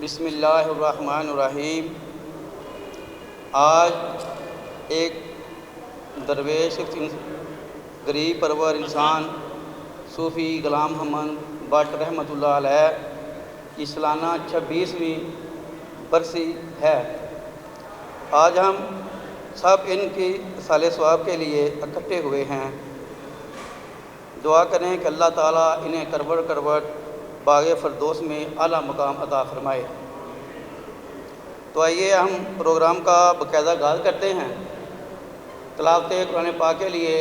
بسم اللہ الرحمن الرحیم۔ آج ایک درویش غریب پرور انسان صوفی غلام محمد بٹ رحمۃ اللہ علیہ کی سالانہ 26ویں برسی ہے۔ آج ہم سب ان کی سال ثواب کے لیے اکٹھے ہوئے ہیں۔ دعا کریں کہ اللہ تعالیٰ انہیں کروڑ باغ فردوس میں اعلیٰ مقام عطا فرمائے۔ تو آئیے ہم پروگرام کا باقاعدہ آغاز کرتے ہیں۔ تلاوت قرآن پاک کے لیے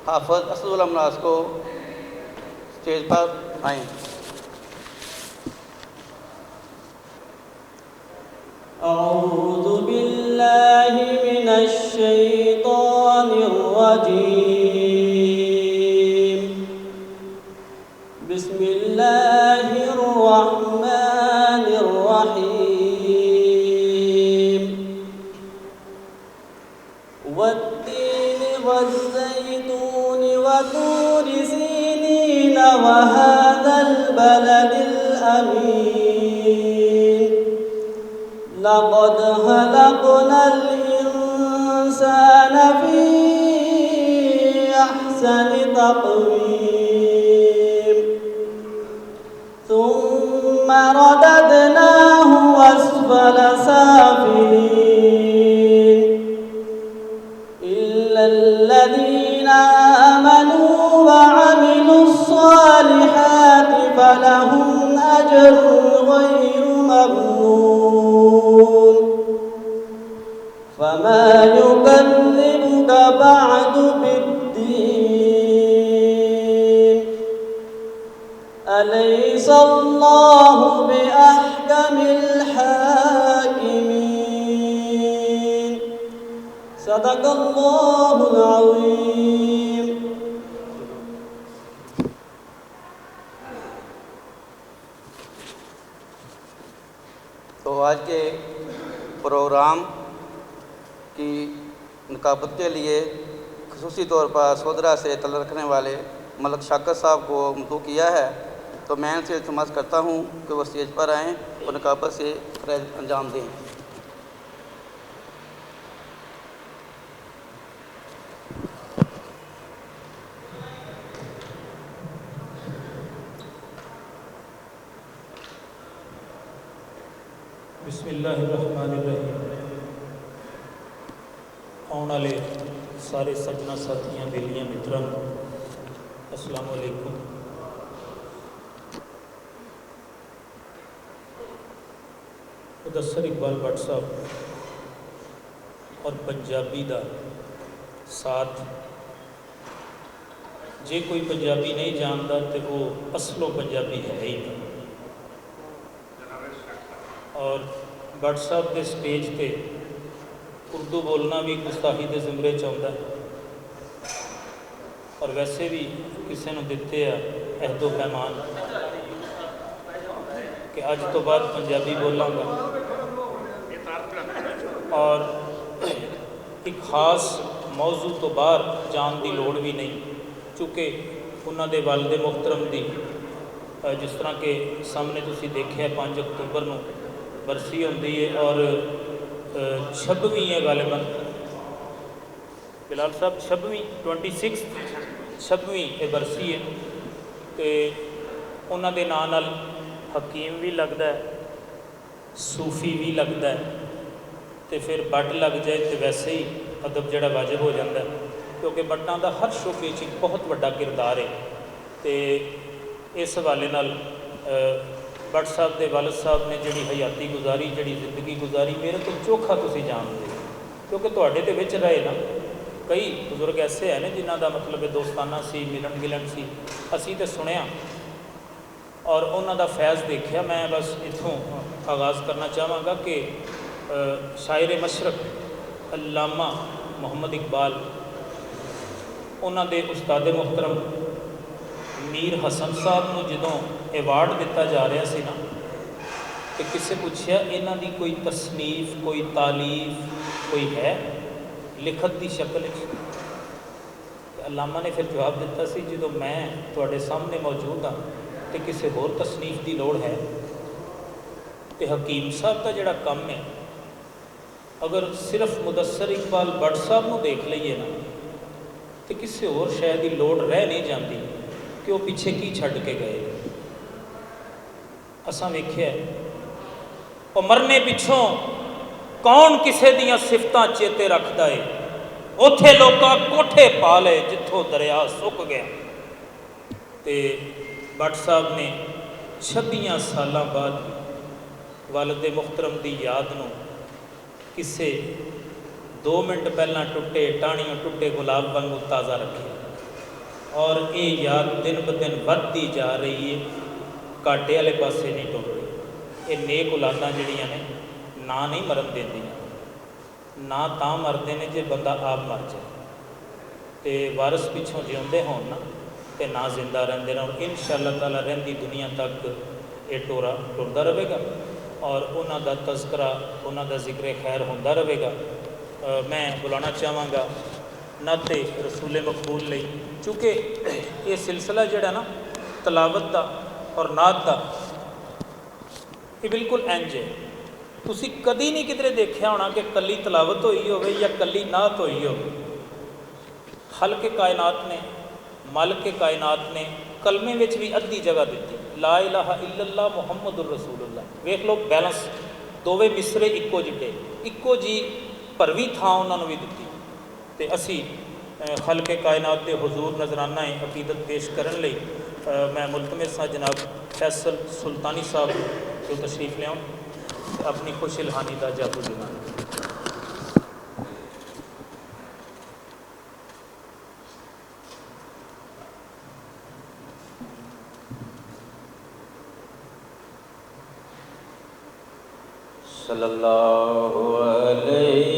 حافظ اسد اللہ مراز کو اسٹیج پر آئیں۔ اعوذ باللہ من الشیطان الرجیم، بسم اللہ الرحمن الرحیم۔ والتین والزیتون وطور سینین وهذا البلد الامین، لقد خلقنا الانسان فی احسن تقویم، ثم رددناه اسفل سافلین، إلا الذين آمنوا وعملوا الصالحات فلهم أجر غير ممنون، فما يكذبك بعد بالدين، أليس الله بأحكم الحاكمين، صدق اللہ العظیم۔ تو آج کے پروگرام کی نقابت کے لیے خصوصی طور پر سودرا سے تعلق رکھنے والے ملک شاکر صاحب کو مدعو کیا ہے، تو میں ان سے التماس کرتا ہوں کہ وہ اسٹیج پر آئیں اور نقابت سے فرائض انجام دیں۔ بسم اللہ الرحمن الرحیم۔ آنے والے سارے سجنا ساتھیاں بیلیاں متروں السلام علیکم۔ مدثر اقبال بٹ صاحب اور پنجابی دا ساتھ، جے کوئی پنجابی نہیں جانتا تو وہ اصلوں پنجابی ہے ہی نہیں۔ اور بٹ صاحب کے سٹیج تے اردو بولنا بھی گستاخی کے زمرے چاہتا ہے، اور ویسے بھی کسی نے دیتے ہیں عہد و پیمان کہ اج تو بعد پنجابی بولاں گا، اور ایک خاص موضوع تو باہر جان دی لوڑ بھی نہیں، چونکہ انہوں دے والد محترم دی جس طرح کہ سامنے تسی دیکھے 5 اکتوبر نو برسی ہوتی ہے، اور 26ویں ہے غالباً بلال صاحب 26ویں یہ برسی ہے، تو انہوں دے نام نال حکیم بھی لگتا ہے، صوفی بھی لگتا ہے، تو پھر بٹ لگ جائے تو ویسے ہی ادب جڑا واجب ہو جاتا ہے، کیونکہ بٹاں دا ہر شعبے ایک بہت بڑا کردار ہے۔ تو اس حوالے نال بٹ صاحب دے والد صاحب نے جڑی حیاتی گزاری، جڑی زندگی گزاری، میرے تو چوکھا تسی جانتے، کیونکہ تواڈے دے وچ رہے نا کئی بزرگ ایسے ہیں جنہ دا مطلب دوستانہ سی، ملن گلن سی، اسی تے سنیا اور انہاں دا فیض دیکھیا۔ میں بس اتھوں آغاز کرنا چاہواں گا کہ شاعر مشرق علامہ محمد اقبال انہاں دے استاد محترم میر حسن صاحب نو جدوں ایوارڈ دیتا جا رہا سی نا، کہ کسے پوچھیا انہاں دی کوئی تصنیف، کوئی تالیف کوئی ہے لکھت دی شکل؟ علامہ نے پھر جواب دیتا سی جدوں میں تواڈے سامنے موجود ہاں تو کسی ہور تصنیف دی لوڑ ہے؟ تو حکیم صاحب کا جڑا کم ہے اگر صرف مدثر اقبال بٹ صاحب نو دیکھ لئیے نا تو کسی اور شے دی لوڑ رہ نہیں جاندی کہ وہ پیچھے کی چھڈ کے گئے۔ اساں ویکھیا ہے وہ مرنے پچھوں کون کسے دیاں صفتاں چیتے رکھدا ہے، اوتھے لوکاں کوٹھے پا لے جتھوں دریا سک گیا۔ تے بٹ صاحب نے 26 سالاں بعد والد محترم دی یاد نو کسے 2 منٹ پہلاں ٹوٹے ٹانیوں ٹوٹے گلاب وانگوں تازہ رکھے، اور یہ یاد دن بدن ودتی جا رہی ہے، کاٹے والے پاسے نہیں ٹر رہی۔ یہ نیک اولاداں جڑیاں نے نہ نہیں مرن دیندیاں، نہ تاں مردے نے جے بندہ آپ مر جائے، تے وارث پچھوں جیوندے ہون نا تے نہ زندہ رہندے نے، اور انشاءاللہ تعالیٰ رہندی دنیا تک یہ ٹورا ٹردا رہے گا اور انہاں دا تذکرہ انہاں دا ذکر خیر ہوندا رہے گا۔ میں بلانا چاہواں گا نعت رسول مقبول لئی، چونکہ یہ سلسلہ جڑا نا تلاوت دا اور نعت دا یہ بالکل انج ہے، تسی کدی نہیں کدھر دیکھیا ہونا کہ کلی تلاوت ہوئی ہوئے یا کلی نعت ہوئی ہوئے۔ خالق کائنات نے مالک کائنات نے کلمے وچ بھی ادھی جگہ دیتی، لا الہ الا اللہ محمد الرسول اللہ، ویکھ لو بیلنس، دوویں مصرے اکو جٹے، اکو جی پروی تھاں انہوں نے بھی دیتی۔ تے اسی خالق کائنات دے حضور نظرانہ عقیدت پیش کرن لئی میں ملتمس ہاں جناب فیصل سلطانی صاحب جو تشریف لے آؤں اپنی خوش الہانی دا جادو جنان۔ صلی اللہ علیہ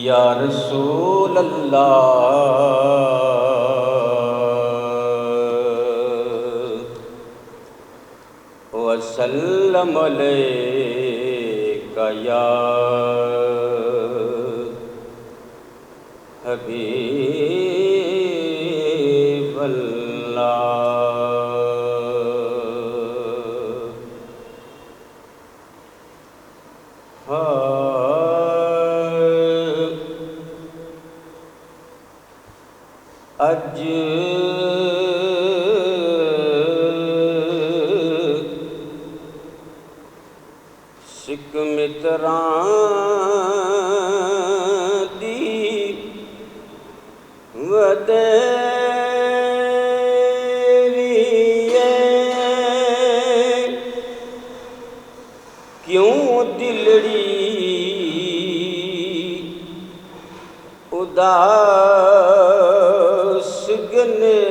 یا رسول اللہ وسلم علیہ یا حبیب اللہ۔ اج سکھ متراں دی ودیری کیوں دلڑی اداس گنیری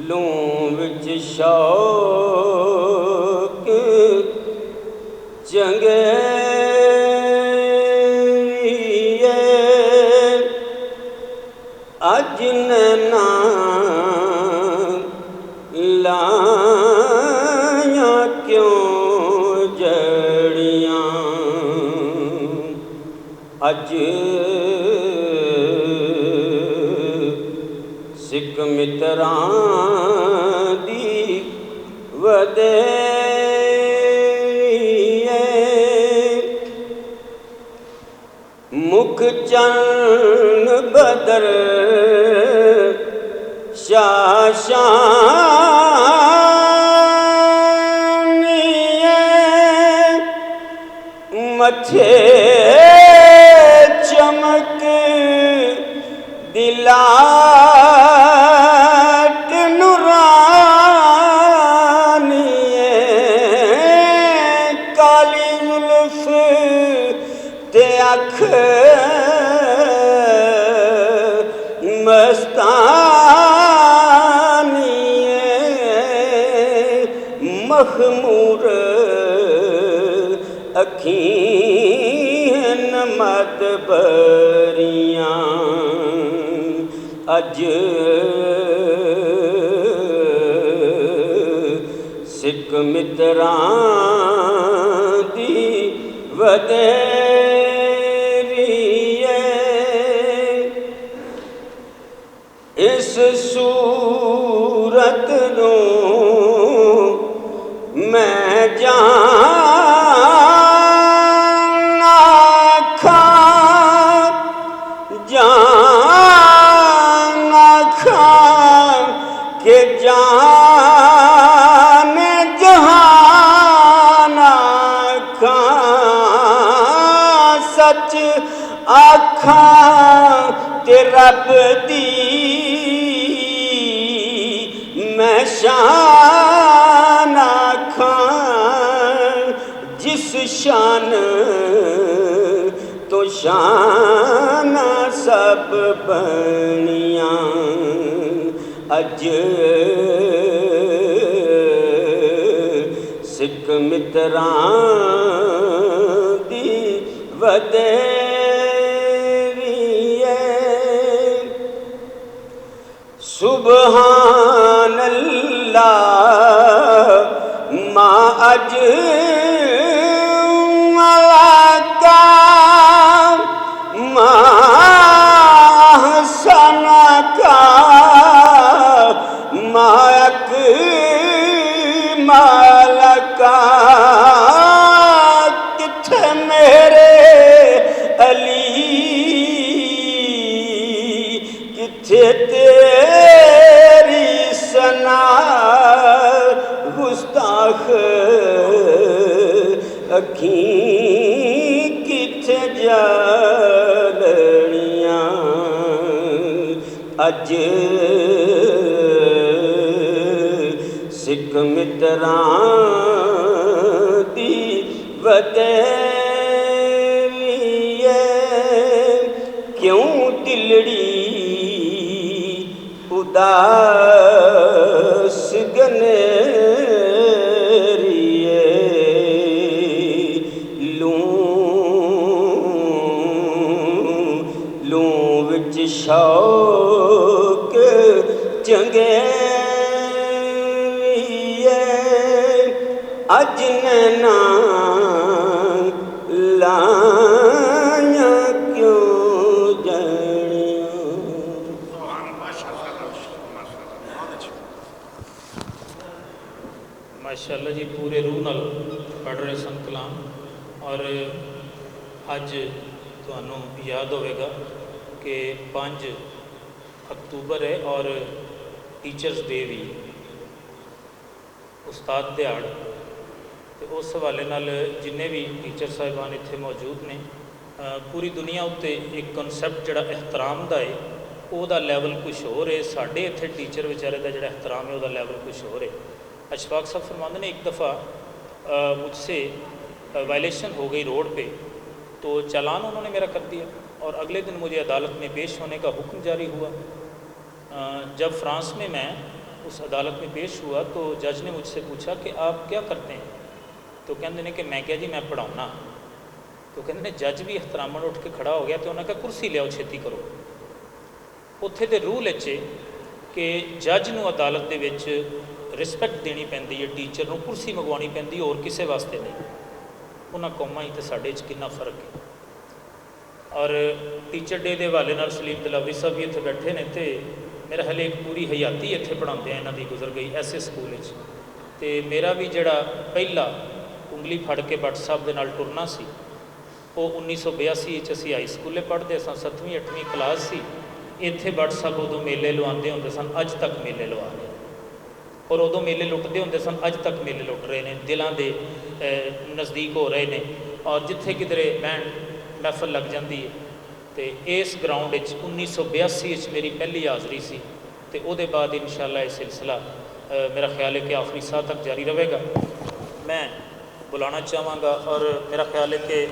لوں وچ شوق چنگیری اج نینا لایاں کیوں جڑیاں اج سکھ متراں دی ودیری مکھ چن بدر شاشانی متھے چمک دلات نورانی کالی زلف تے اکھ مستانی مخمور اکھیں مت بریاں اج ਮਿੱਤਰਾਂ ਦੀ ਵਧੇਰੀ ਏ ਇਸ ਸੂਰਤ ਨੂੰ ਮੈਂ ਜਾਨ ਆਖਾਂ کہ جان جہان آکھاں سچ آکھاں تے رب دی میں شان آکھاں جس شان تو شان سب بنیاں اج سکھ متراں دی ودیری ہے سبحان اللہ ما اج ملاکا ما احسن کا مالک مالکا کتھے میرے علی کتھے تیری ثنا گستاخ اکھیں کتھے جلڑیاں اج سکھ متراں دی ودیری ہے کیوں دلڑی اداس گنیری ہے لوں وچ شوق چنگے اج نینا لائیاں کیوں جڑیاں ماشاءاللہ جی پورے روح نال پڑھ رہے سن کلام اور اج تانوں یاد ہوئے گا کہ 5 اکتوبر ہے اور ٹیچرز ڈے بھی استاد دیہڑ تو اس حوالے نال جنے بھی ٹیچر صاحبان اتنے موجود نے پوری دنیا اتنے ایک کنسیپٹ جڑا احترام دا ہے وہ دا لیول کچھ ہو رہے ساڈے اتنے ٹیچر بیچارے دا جڑا احترام ہے وہ دا لیول کچھ ہو رہے اشفاق صاحب فرماندے نے ایک دفعہ مجھ سے وائلیشن ہو گئی روڈ پہ تو چالان انہوں نے میرا کر دیا اور اگلے دن مجھے عدالت میں پیش ہونے کا حکم جاری ہوا جب فرانس میں اس عدالت میں پیش ہوا تو جج نے مجھ سے پوچھا کہ آپ کیا کرتے ہیں تو کہندے نے کہ میں کیا جی میں پڑھاؤنا تو کہندے نے جج بھی احتراماً اٹھ کے کھڑا ہو گیا تو انہوں نے کہا کرسی لیاؤ چھتی کرو اتھے دے رول اچھے کہ جج نو عدالت دے وچ رسپیکٹ دینی پیندی ہے ٹیچر نو کرسی منگوانی پیندی اور کسے واسطے نہیں انہاں قوماں ہی تے ساڈے وچ کتنا فرق ہے اور ٹیچر ڈے دے حوالے نال سلیم دلاوری صاحب بھی اتنے بیٹھے نے تے میرا حال ایک پوری حیاتی اتنے پڑھاتے ہیں انہوں دی گزر گئی ایسے سکول تے میرا بھی جڑا پہلا انگلی پھڑ کے بٹ صاحب دے نال ٹرنا سی وہ 1982 اسی ہائی سکولے پڑھتے سن 7ویں 8ویں کلاس سی اتنے بٹ صاحب ادو میلے لواندے ہوندے سن اج تک میلے لوا رہے اور ادو میلے لٹتے ہوندے سن اج تک میلے لٹ رہے ہیں دلاں دے نزدیک ہو رہے ہیں اور جتھے کدھرے بینڈ محفل لگ جاندی ہے تے اس گراؤنڈ 1982 میری پہلی حاضری سی تے او دے بعد انشاءاللہ یہ سلسلہ میرا خیال ہے کہ آخری سال تک جاری رہے گا میں بلانا چاہواں گا اور میرا خیال ہے کہ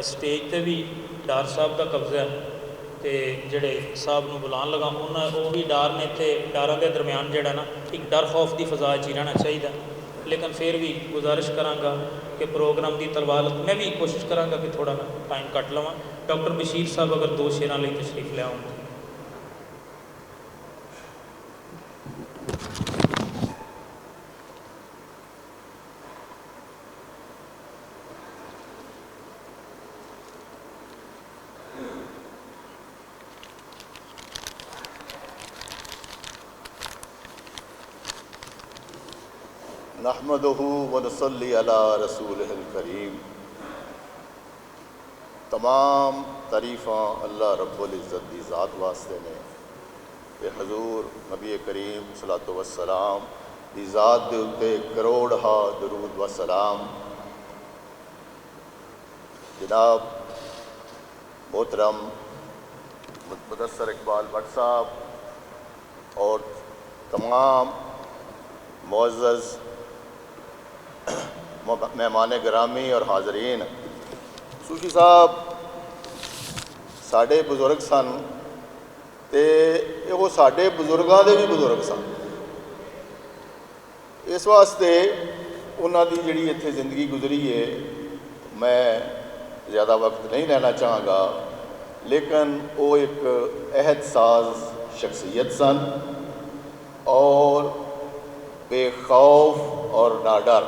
سٹیج تے بھی ڈار صاحب کا قبضہ ہے تے جڑے صاحب نو بلان لگا وہ بھی ڈار نے تے ڈاراں دے درمیان جڑا نا ایک ڈر خوف دی فضا چ رہنا چاہیے لیکن پھر بھی گزارش کراں کہ پروگرام دی تلوالت میں بھی کوشش کراں کہ تھوڑا میں ٹائم کٹ لواں ڈاکٹر بشیر صاحب اگر 2 شعراں لئی تشریف لے آؤں نحمدہ ونصلی علی رسولہ الکریم۔ تمام تعریفاں اللہ رب العزت دی ذات واسطے نے کہ حضور نبی کریم صلاۃ وسلام دی ذات دے اتے کروڑہا درود و سلام۔ جناب محترم مدثر اقبال بٹ صاحب اور تمام معزز مہمان گرامی اور حاضرین، صوفی صاحب ساڈے بزرگ سن تے وہ ساڈے بزرگاں دے بھی بزرگ سن۔ اس واسطے انہاں دی جڑی اتھے زندگی گزری ہے میں زیادہ وقت نہیں لینا چاہاں گا، لیکن وہ ایک عہد ساز شخصیت سن اور بے خوف اور نہ ڈر،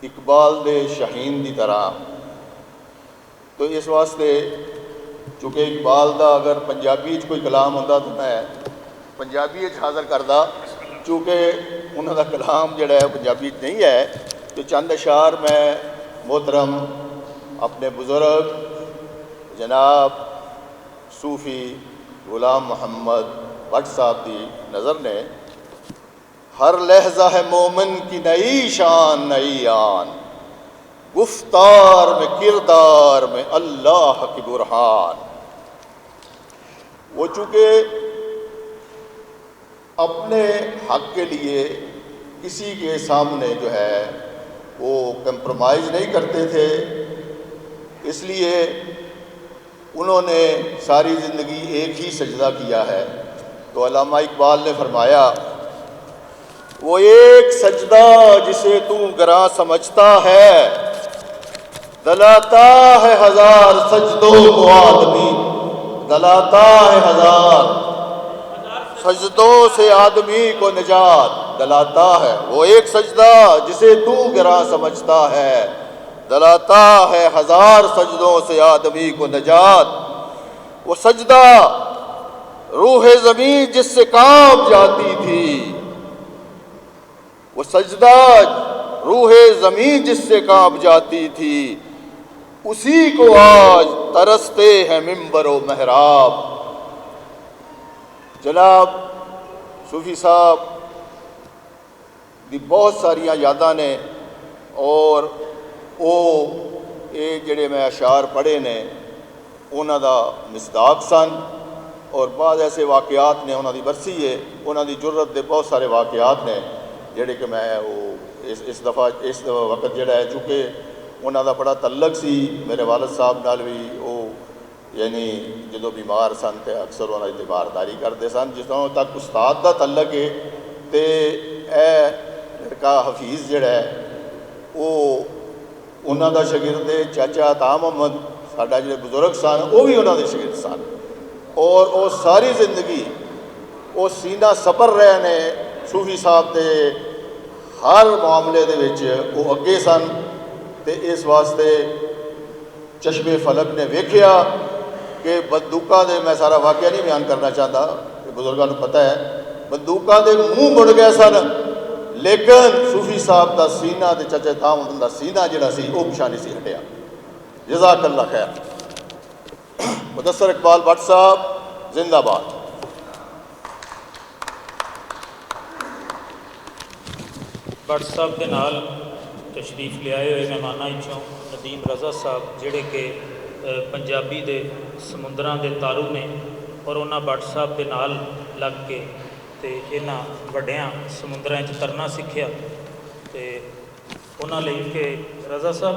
اقبال دے شاہین دی طرح۔ تو اس واسطے چونکہ اقبال دا اگر پنجابی کوئی کلام ہوتا تو میں پنجابی حاضر کردا، چونکہ انہوں دا کلام جڑا ہے پنجابی نہیں ہے، تو چند اشعار میں محترم اپنے بزرگ جناب صوفی غلام محمد بٹ صاحب دی نظر نے، ہر لہجہ ہے مومن کی نئی شان نئی آن، گفتار میں کردار میں اللہ کی برہان۔ وہ چونکہ اپنے حق کے لیے کسی کے سامنے جو ہے وہ کمپرومائز نہیں کرتے تھے، اس لیے انہوں نے ساری زندگی ایک ہی سجدہ کیا ہے۔ تو علامہ اقبال نے فرمایا، وہ ایک سجدہ جسے تو گراں سمجھتا ہے، دلاتا ہے ہزار سجدوں کو آدمی، دلاتا ہے ہزار سجدوں سے آدمی کو نجات، دلاتا ہے وہ ایک سجدہ جسے تو گراں سمجھتا ہے، دلاتا ہے ہزار سجدوں سے آدمی کو نجات۔ وہ سجدہ روح زمین جس سے کانپ جاتی تھی، وہ سجدہ روح زمین جس سے کانپ جاتی تھی، اسی کو آج ترستے ہیں ممبر و محراب۔ جناب صوفی صاحب دی بہت ساریاں یاداں نے، اور وہ یہ جڑے میں اشعار پڑھے نے انہاں دا مصداق سن، اور بعض ایسے واقعات نے، انہاں دی برسی ہے، انہاں دی جرت دے بہت سارے واقعات نے جڑے کہ میں وہ اس دفعہ اس وقت جڑا ہے، چونکہ انہاں دا بڑا تعلق سی میرے والد صاحب نال بھی، وہ یعنی جدوں بیمار سن تے اکثر انہاں دی تیمارداری کرتے سن، جس طرح تک استاد دا تعلق ہے تے اے لڑکا حفیظ جڑا ہے وہ انہاں دا شاگرد ہے۔ چاچا عطا محمد ساڈا جڑے بزرگ سن وہ بھی انہاں دے شاگرد سن، اور وہ ساری زندگی وہ سینہ سپر رہے نے صوفی صاحب دے ہر معاملے دے وچ وہ اگے سن۔ تے اس واسطے چشم فلک نے ویکھیا کہ بندوقاں دے، میں سارا واقعہ نہیں بیان کرنا چاہتا، بزرگاں نوں پتہ ہے، بندوقاں دے منہ مڑ گئے سن، لیکن صوفی صاحب دا سینہ تے چچا عطا محمد دا سینہ جڑا سی وہ پچھا نہیں سی ہٹیا۔ جزاک اللہ خیر۔ مدثر اقبال بٹ صاحب زندہ باد۔ بٹ صاحب کے نال تشریف لے آئے ہوئے مہماناں وچوں ندیم رضا صاحب جڑے کہ پنجابی دے سمندراں دے تارو نے، اور انہاں بٹ صاحب دے نال لگ کے تے انہاں وڈیاں سمندراں وچ ترنا سکھیا۔ تے انہاں لئی کہ رضا صاحب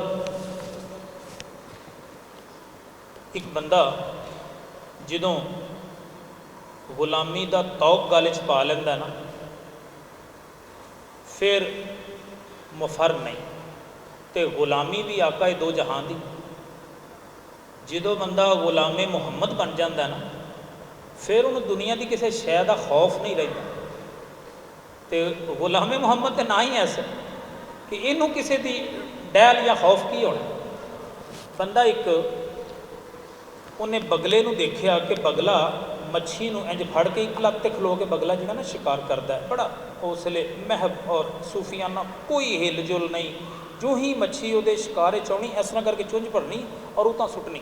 ایک بندہ جدوں غلامی دا توق گل وچ پا لیندا نا، پھر مفر نہیں، تے غلامی بھی آقا دو جہان دی۔ جدوں بندہ غلام محمد بن جاتا ہے نا، پھر انہوں دنیا دی کسی شے دا خوف نہیں رہتا۔ تے غلام محمد تے نہ ہی ایسا کہ اینوں کسی دی ڈیل یا خوف کی ہونا۔ بندہ ایک انہیں بگلے نو دیکھیا کہ بگلا ਮੱਛੀ ਨੂੰ ਇੰਜ ਫੜ ਕੇ ਇੱਕ ਲੱਤ 'ਤੇ ਖਲੋ ਕੇ ਬਗਲਾ ਜਿਹੜਾ ਨਾ ਸ਼ਿਕਾਰ ਕਰਦਾ ਹੈ, ਬੜਾ ਉਸ ਵੇਲੇ ਮਹਿਬ ਔਰ ਸੂਫੀਆਨਾ, ਕੋਈ ਹਿਲ ਜੁਲ ਨਹੀਂ। ਜੋ ਹੀ ਮੱਛੀ ਉਹਦੇ ਸ਼ਿਕਾਰ 'ਚ ਆਉਣੀ, ਇਸ ਤਰ੍ਹਾਂ ਕਰਕੇ ਚੁੰਝ ਭਰਨੀ ਔਰ ਉਹ ਤਾਂ ਸੁੱਟਣੀ।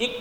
1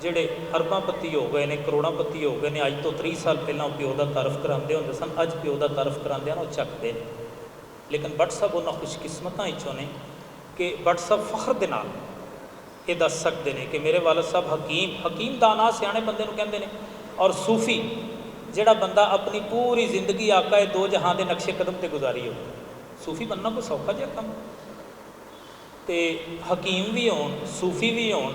ਜਿਹੜੇ ਅਰਬਾਂਪਤੀ ਹੋ ਗਏ ਨੇ, ਕਰੋੜਾਂਪਤੀ ਹੋ ਗਏ ਨੇ। ਅੱਜ ਤੋਂ 30 ਸਾਲ ਪਹਿਲਾਂ ਪਿਓ ਦਾ ਤਾਰਫ ਕਰਾਉਂਦੇ ਹੁੰਦੇ ਸਨ, ਅੱਜ ਪਿਓ ਦਾ ਤਾਰਫ ਕਰਾਉਂਦੇ ਹਨ ਉਹ ਚੱਕਦੇ ਨੇ। ਲੇਕਿਨ ਭੱਟ ਸਾਹਿਬ ਉਹਨਾਂ ਖੁਸ਼ਕਿਸਮਤਾਂ ਵਿੱਚੋਂ ਨੇ ਕਿ ਭੱਟ ਸਾਹਿਬ ਫਖਰ ਦੇ ਨਾਲ ਇਹ ਦੱਸ ਸਕਦੇ ਨੇ ਕਿ ਮੇਰੇ ਵਾਲਦ ਸਾਹਿਬ ਹਕੀਮ ਦਾਨਾ ਸਿਆਣੇ ਬੰਦੇ ਨੂੰ ਕਹਿੰਦੇ ਨੇ। ਔਰ ਸੂਫੀ ਜਿਹੜਾ ਬੰਦਾ ਆਪਣੀ ਪੂਰੀ ਜ਼ਿੰਦਗੀ ਆਕਾ ਇਹ ਦੋ ਜਹਾਂ ਦੇ ਨਕਸ਼ੇ ਕਦਮ 'ਤੇ ਗੁਜ਼ਾਰੀ ਹੋਵੇ। ਸੂਫੀ ਬਣਨਾ ਕੋਈ ਸੌਖਾ ਜਿਹਾ ਕੰਮ। ਅਤੇ ਹਕੀਮ ਵੀ ਹੋਣ, ਸੂਫੀ ਵੀ ਹੋਣ,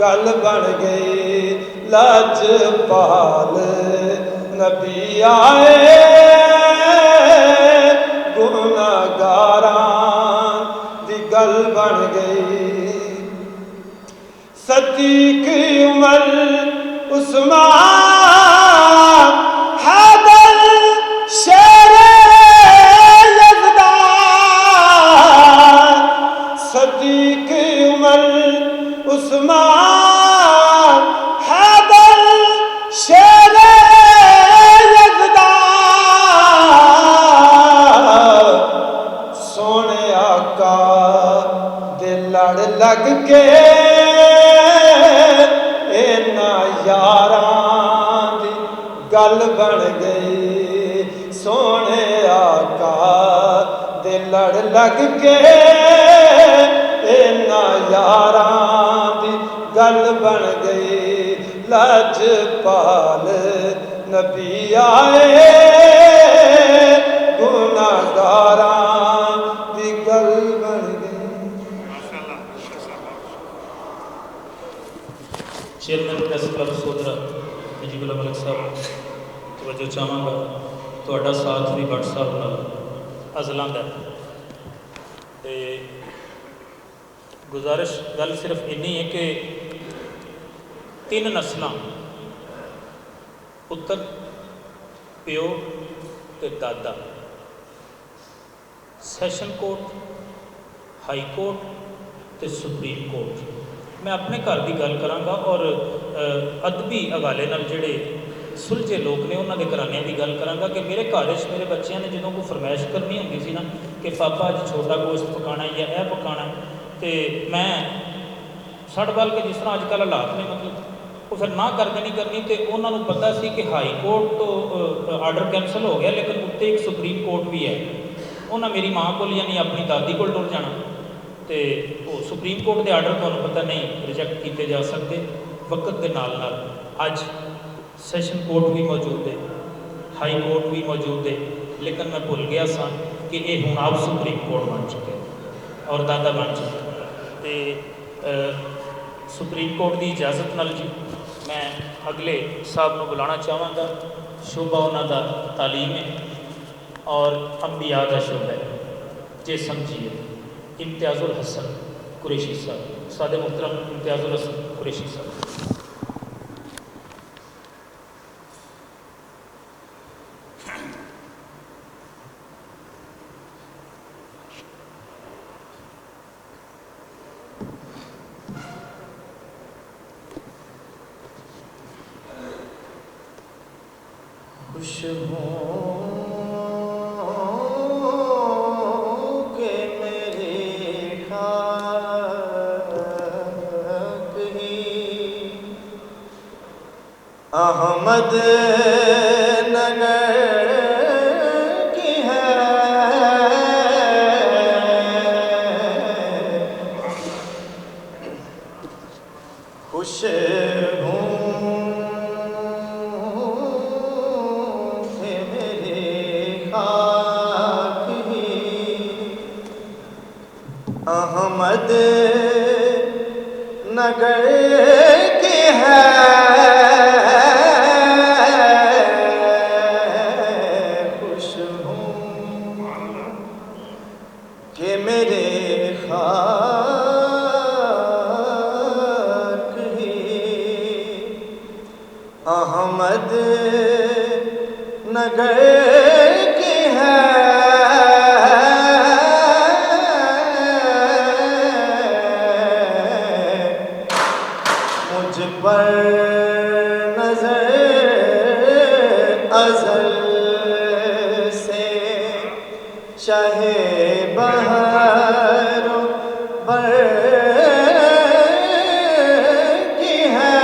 گل بن گئی لاجپال نبی آئے گناہگاراں دی گل بن گئی صدیق عمر عثمان حیدر شیر یزدان صدیق عمر عثمان حیدر شیر یزدان سونے آقا دے لڑ لگ کے یاراں دی گل بن گئی سونے آقا دے لڑ لگ کے یاراں دی گل بن گئی لاجپال نبی آئے گناہگاراں دی گل بن گئی. چیئرمین پریس کلب سودرا نجیب اللہ ملک صاحب توجہ چاہوں گا تہاڈا ساتھ بھی بٹ صاحب نال ازلاں دا تے گزارش گل صرف اینی ہے کہ 3 نسلاں پتر پیو تے دادا سیشن کورٹ ہائی کورٹ تے سپریم کورٹ میں اپنے گھر کی گل کراں اور ادبی حوالے نال جڑے سلجھے لوگ نے انہوں کے گھرانے کی گل کراں کہ میرے گھر میرے بچیاں نے جدوں کوئی فرمائش کرنی ہوندی سی نا کہ پاپا اج چھوٹا گوشت پکانا ہے یا یہ پکانا ہے تو میں سڑ بل کے جس طرح اج کل حالات نے مطلب وہ پھر نہ کر دینی کرنی تو انہوں نے پتہ سی کہ ہائی کورٹ تو آرڈر کینسل ہو گیا لیکن اتنے ایک سپریم کورٹ بھی ہے انہیں میری ماں کو یعنی اپنی دادی کو ٹر جانا تو وہ سپریم کورٹ کے آرڈر تمہیں پتہ نہیں ریجیکٹ کیتے جا سکتے وقت کے نال اج سیشن کورٹ بھی موجود ہے ہائی کورٹ بھی موجود ہے لیکن میں بھول گیا سا کہ یہ ہوں آپ سپریم کورٹ بن چکے اور دادا بن چکے تو سپریم کورٹ کی اجازت نال جی میں اگلے صاحب کو بلانا چاہوں گا شعبہ انہوں کا تعلیم ہے اور انبیاء کا شعبہ ہے جے سمجھیے امتیاز الحسن قریشی صاحب استاد محترم امتیاز الحسن قریشی صاحب. خوش ہوں کہ میری خاک ہی احمد نگر کی ہے خوش احمد نگر کی ہے خوش ہوں کہ میرے خاک ہی احمد نگر کی ہے پر نظر ازل سے چاہے بہر بر کی ہے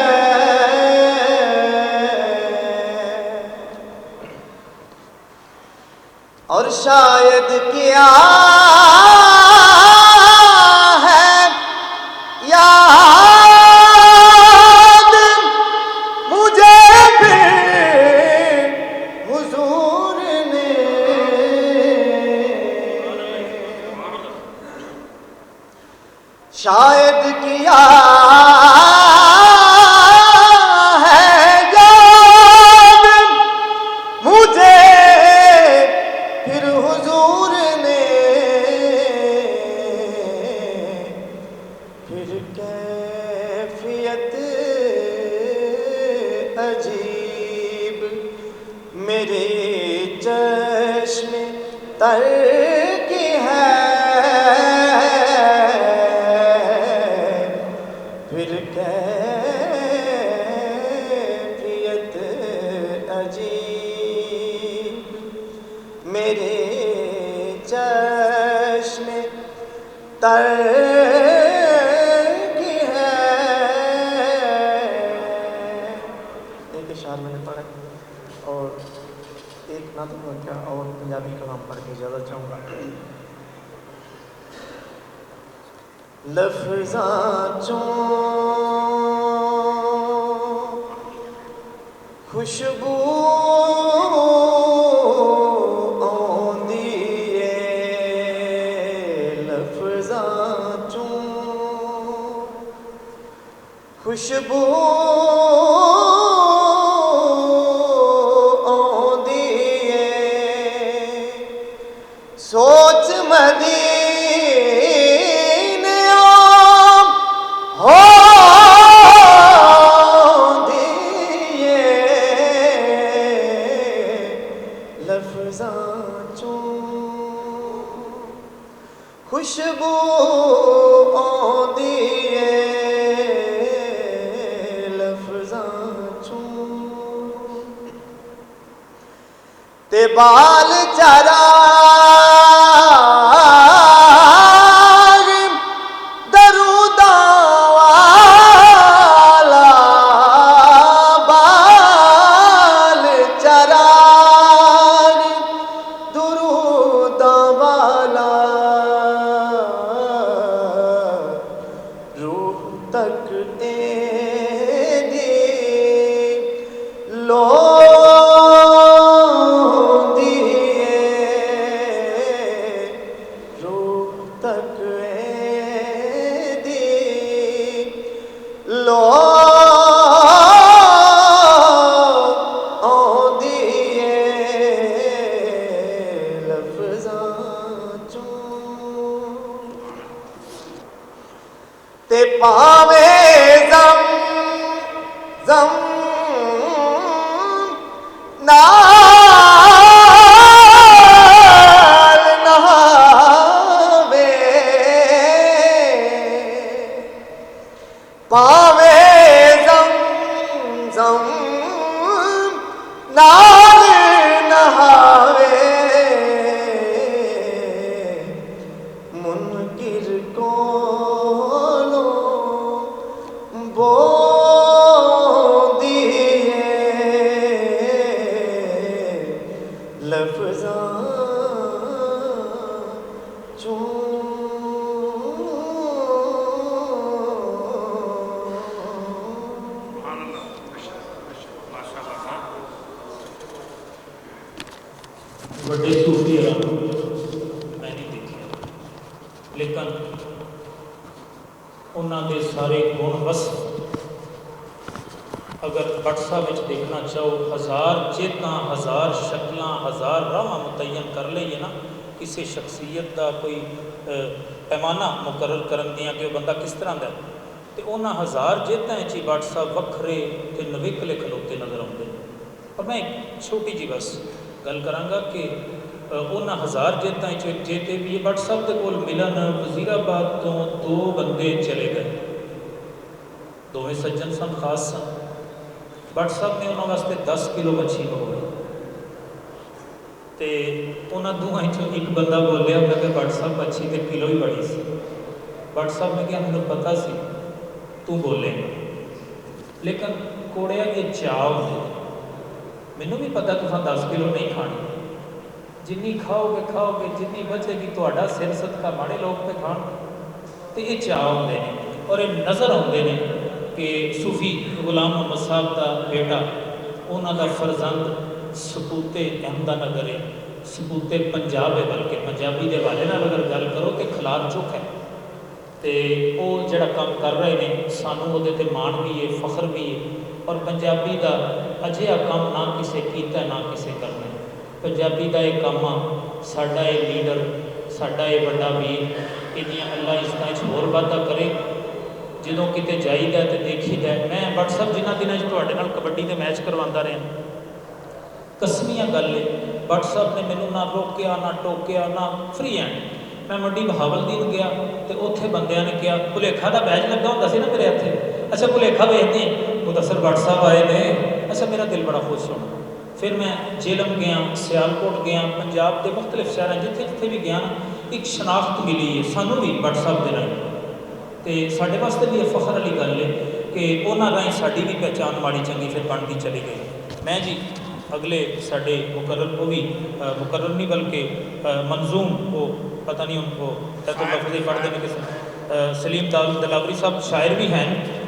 اور شاید کیا ہے یا شاید کیا عجیب میرے چشم تر کی ہے پھر کیفیت عجیب میرے چشم تر کی ہے. ایک اشعار میں نے پڑھا اور ایک نعت کیا اور پنجابی کلام پڑھ کے زیادہ چاہوں گا. لفظاں چوں خوشبو آندی ہے لفظاں چوں خوشبو آندی ہے سوچ مدینے ہوندی ہے لفظاں چوں خوشبو آندی ہے لفظاں چوں تے بال چرا بڑے صوفی میں نہیں دیکھے لیکن انہوں دے سارے گن وصف اگر بٹ صاحب دیکھنا چاہو ہزار چیتاں ہزار شکلاں ہزار راہ متعین کر لئیے نا کسی شخصیت کا کوئی پیمانہ مقرر کرن دیا کہ وہ بندہ کس طرح دا ہے تو انہوں ہزار جیتاں چی بٹ صاحب وکھرے تے نویکلے کھلوتے نظر آتے ہیں. اور میں ایک چھوٹی جی بس گل کرانگا کہ انہوں ہزار جیتاں جیتے بھی بٹ صاحب دے کول ملن وزیر آباد تو 2 بندے چلے گئے دوویں سجن سن خاص سن بٹ صاحب نے انہوں واسطے 10 کلو مچھی پکوائی تے انہوں دوہاں ایک بندہ بولیا کہ بٹ صاحب مچھی تے کلو ہی بڑی سی بٹ صاحب نے کہا ہمیں پتہ سی تو بولے لیکن کوڑیا یہ چاؤ دے مینوں بھی پتہ تساں 10 کلو نہیں کھانی جنی کھاؤ گے جنی بچے گی تہاڈا سر صدقہ ماڑے لوگ پہ کھان تو یہ چاہ ہوندے ہیں اور یہ نظر آتے ہیں کہ صوفی غلام محمد صاحب کا بیٹا انہوں کا فرزند سپوتے احمدہ نگر ہے سپوتے پنجاب ہے بلکہ پنجابی دے والے نال اگر گل کرو تو کھلار چک ہے تو وہ جڑا کام کر رہے ہیں سانوں وہ تے مان بھی ہے فخر بھی ہے اور پنجابی دا اجہا کام نہ کسے کیتا نہ کسے کرنا ہے پنجابی دا ایک کام ساڈا یہ لیڈر ساڈا یہ بڑا ویر یہ اللہ اس طرح ہور وعدہ کرے ਜਦੋਂ ਕਿਤੇ ਜਾਈਦਾ ਤੇ ਦੇਖੀਦਾ। ਮੈਂ WhatsApp ਜਿਨ੍ਹਾਂ ਦਿਨਾਂ 'ਚ ਤੁਹਾਡੇ ਨਾਲ ਕਬੱਡੀ ਦੇ ਮੈਚ ਕਰਵਾਉਂਦਾ ਰਿਹਾ, ਕਸਮੀਆਂ ਗੱਲ ਏ, WhatsApp ਨੇ ਮੈਨੂੰ ਨਾ ਰੋਕਿਆ ਨਾ ਟੋਕਿਆ ਨਾ ਫ੍ਰੀ ਹੈਂਡ। ਮੈਂ ਮੰਡੀ ਬਹਾਵਲਦੀਨ ਗਿਆ ਤੇ ਉੱਥੇ ਬੰਦਿਆਂ ਨੇ ਕਿਹਾ ਭੁਲੇਖਾ ਦਾ ਬੈਚ ਲੱਗਾ ਹੁੰਦਾ ਸੀ ਨਾ ਮੇਰੇ ਇੱਥੇ, ਅੱਛਾ ਭੁਲੇਖਾ ਵੇਖਦੇ ਮੁਦੱਸਰ WhatsApp ਆਏ ਨੇ, ਅੱਛਾ ਮੇਰਾ ਦਿਲ ਬੜਾ ਖੁਸ਼ ਹੋਣਾ। ਫਿਰ ਮੈਂ ਜੇਲਮ ਗਿਆ, ਸਿਆਲਕੋਟ ਗਿਆ, ਪੰਜਾਬ ਦੇ ਮੁਖਤਲਿਫ ਸ਼ਹਿਰਾਂ ਜਿੱਥੇ ਜਿੱਥੇ ਵੀ ਗਿਆ ਨਾ, ਇੱਕ ਸ਼ਨਾਖਤ ਮਿਲੀ ਹੈ ਸਾਨੂੰ ਵੀ WhatsApp ਦੇ ਰਾਹੀਂ। ਅਤੇ ਸਾਡੇ ਵਾਸਤੇ ਵੀ ਇਹ ਫਖਰ ਵਾਲੀ ਗੱਲ ਹੈ ਕਿ ਉਹਨਾਂ ਰਾਹੀਂ ਸਾਡੀ ਵੀ ਪਹਿਚਾਣ ਮਾੜੀ ਚੰਗੀ ਫਿਰ ਬਣਦੀ ਚਲੀ ਗਈ। ਮੈਂ ਜੀ ਅਗਲੇ ਸਾਡੇ ਮੁਕਰਰ, ਉਹ ਵੀ ਮੁਕਰਰ ਨਹੀਂ ਬਲਕਿ ਮੰਜ਼ੂਮ, ਉਹ ਪਤਾ ਨਹੀਂ ਉਹ ਲਫ਼ਜ਼ ਪੜ੍ਹਦੇ ਨੇ ਕਿਸੇ, ਸਲੀਮ ਦਲਾਵਰੀ ਸਾਹਿਬ ਸ਼ਾਇਰ ਵੀ ਹਨ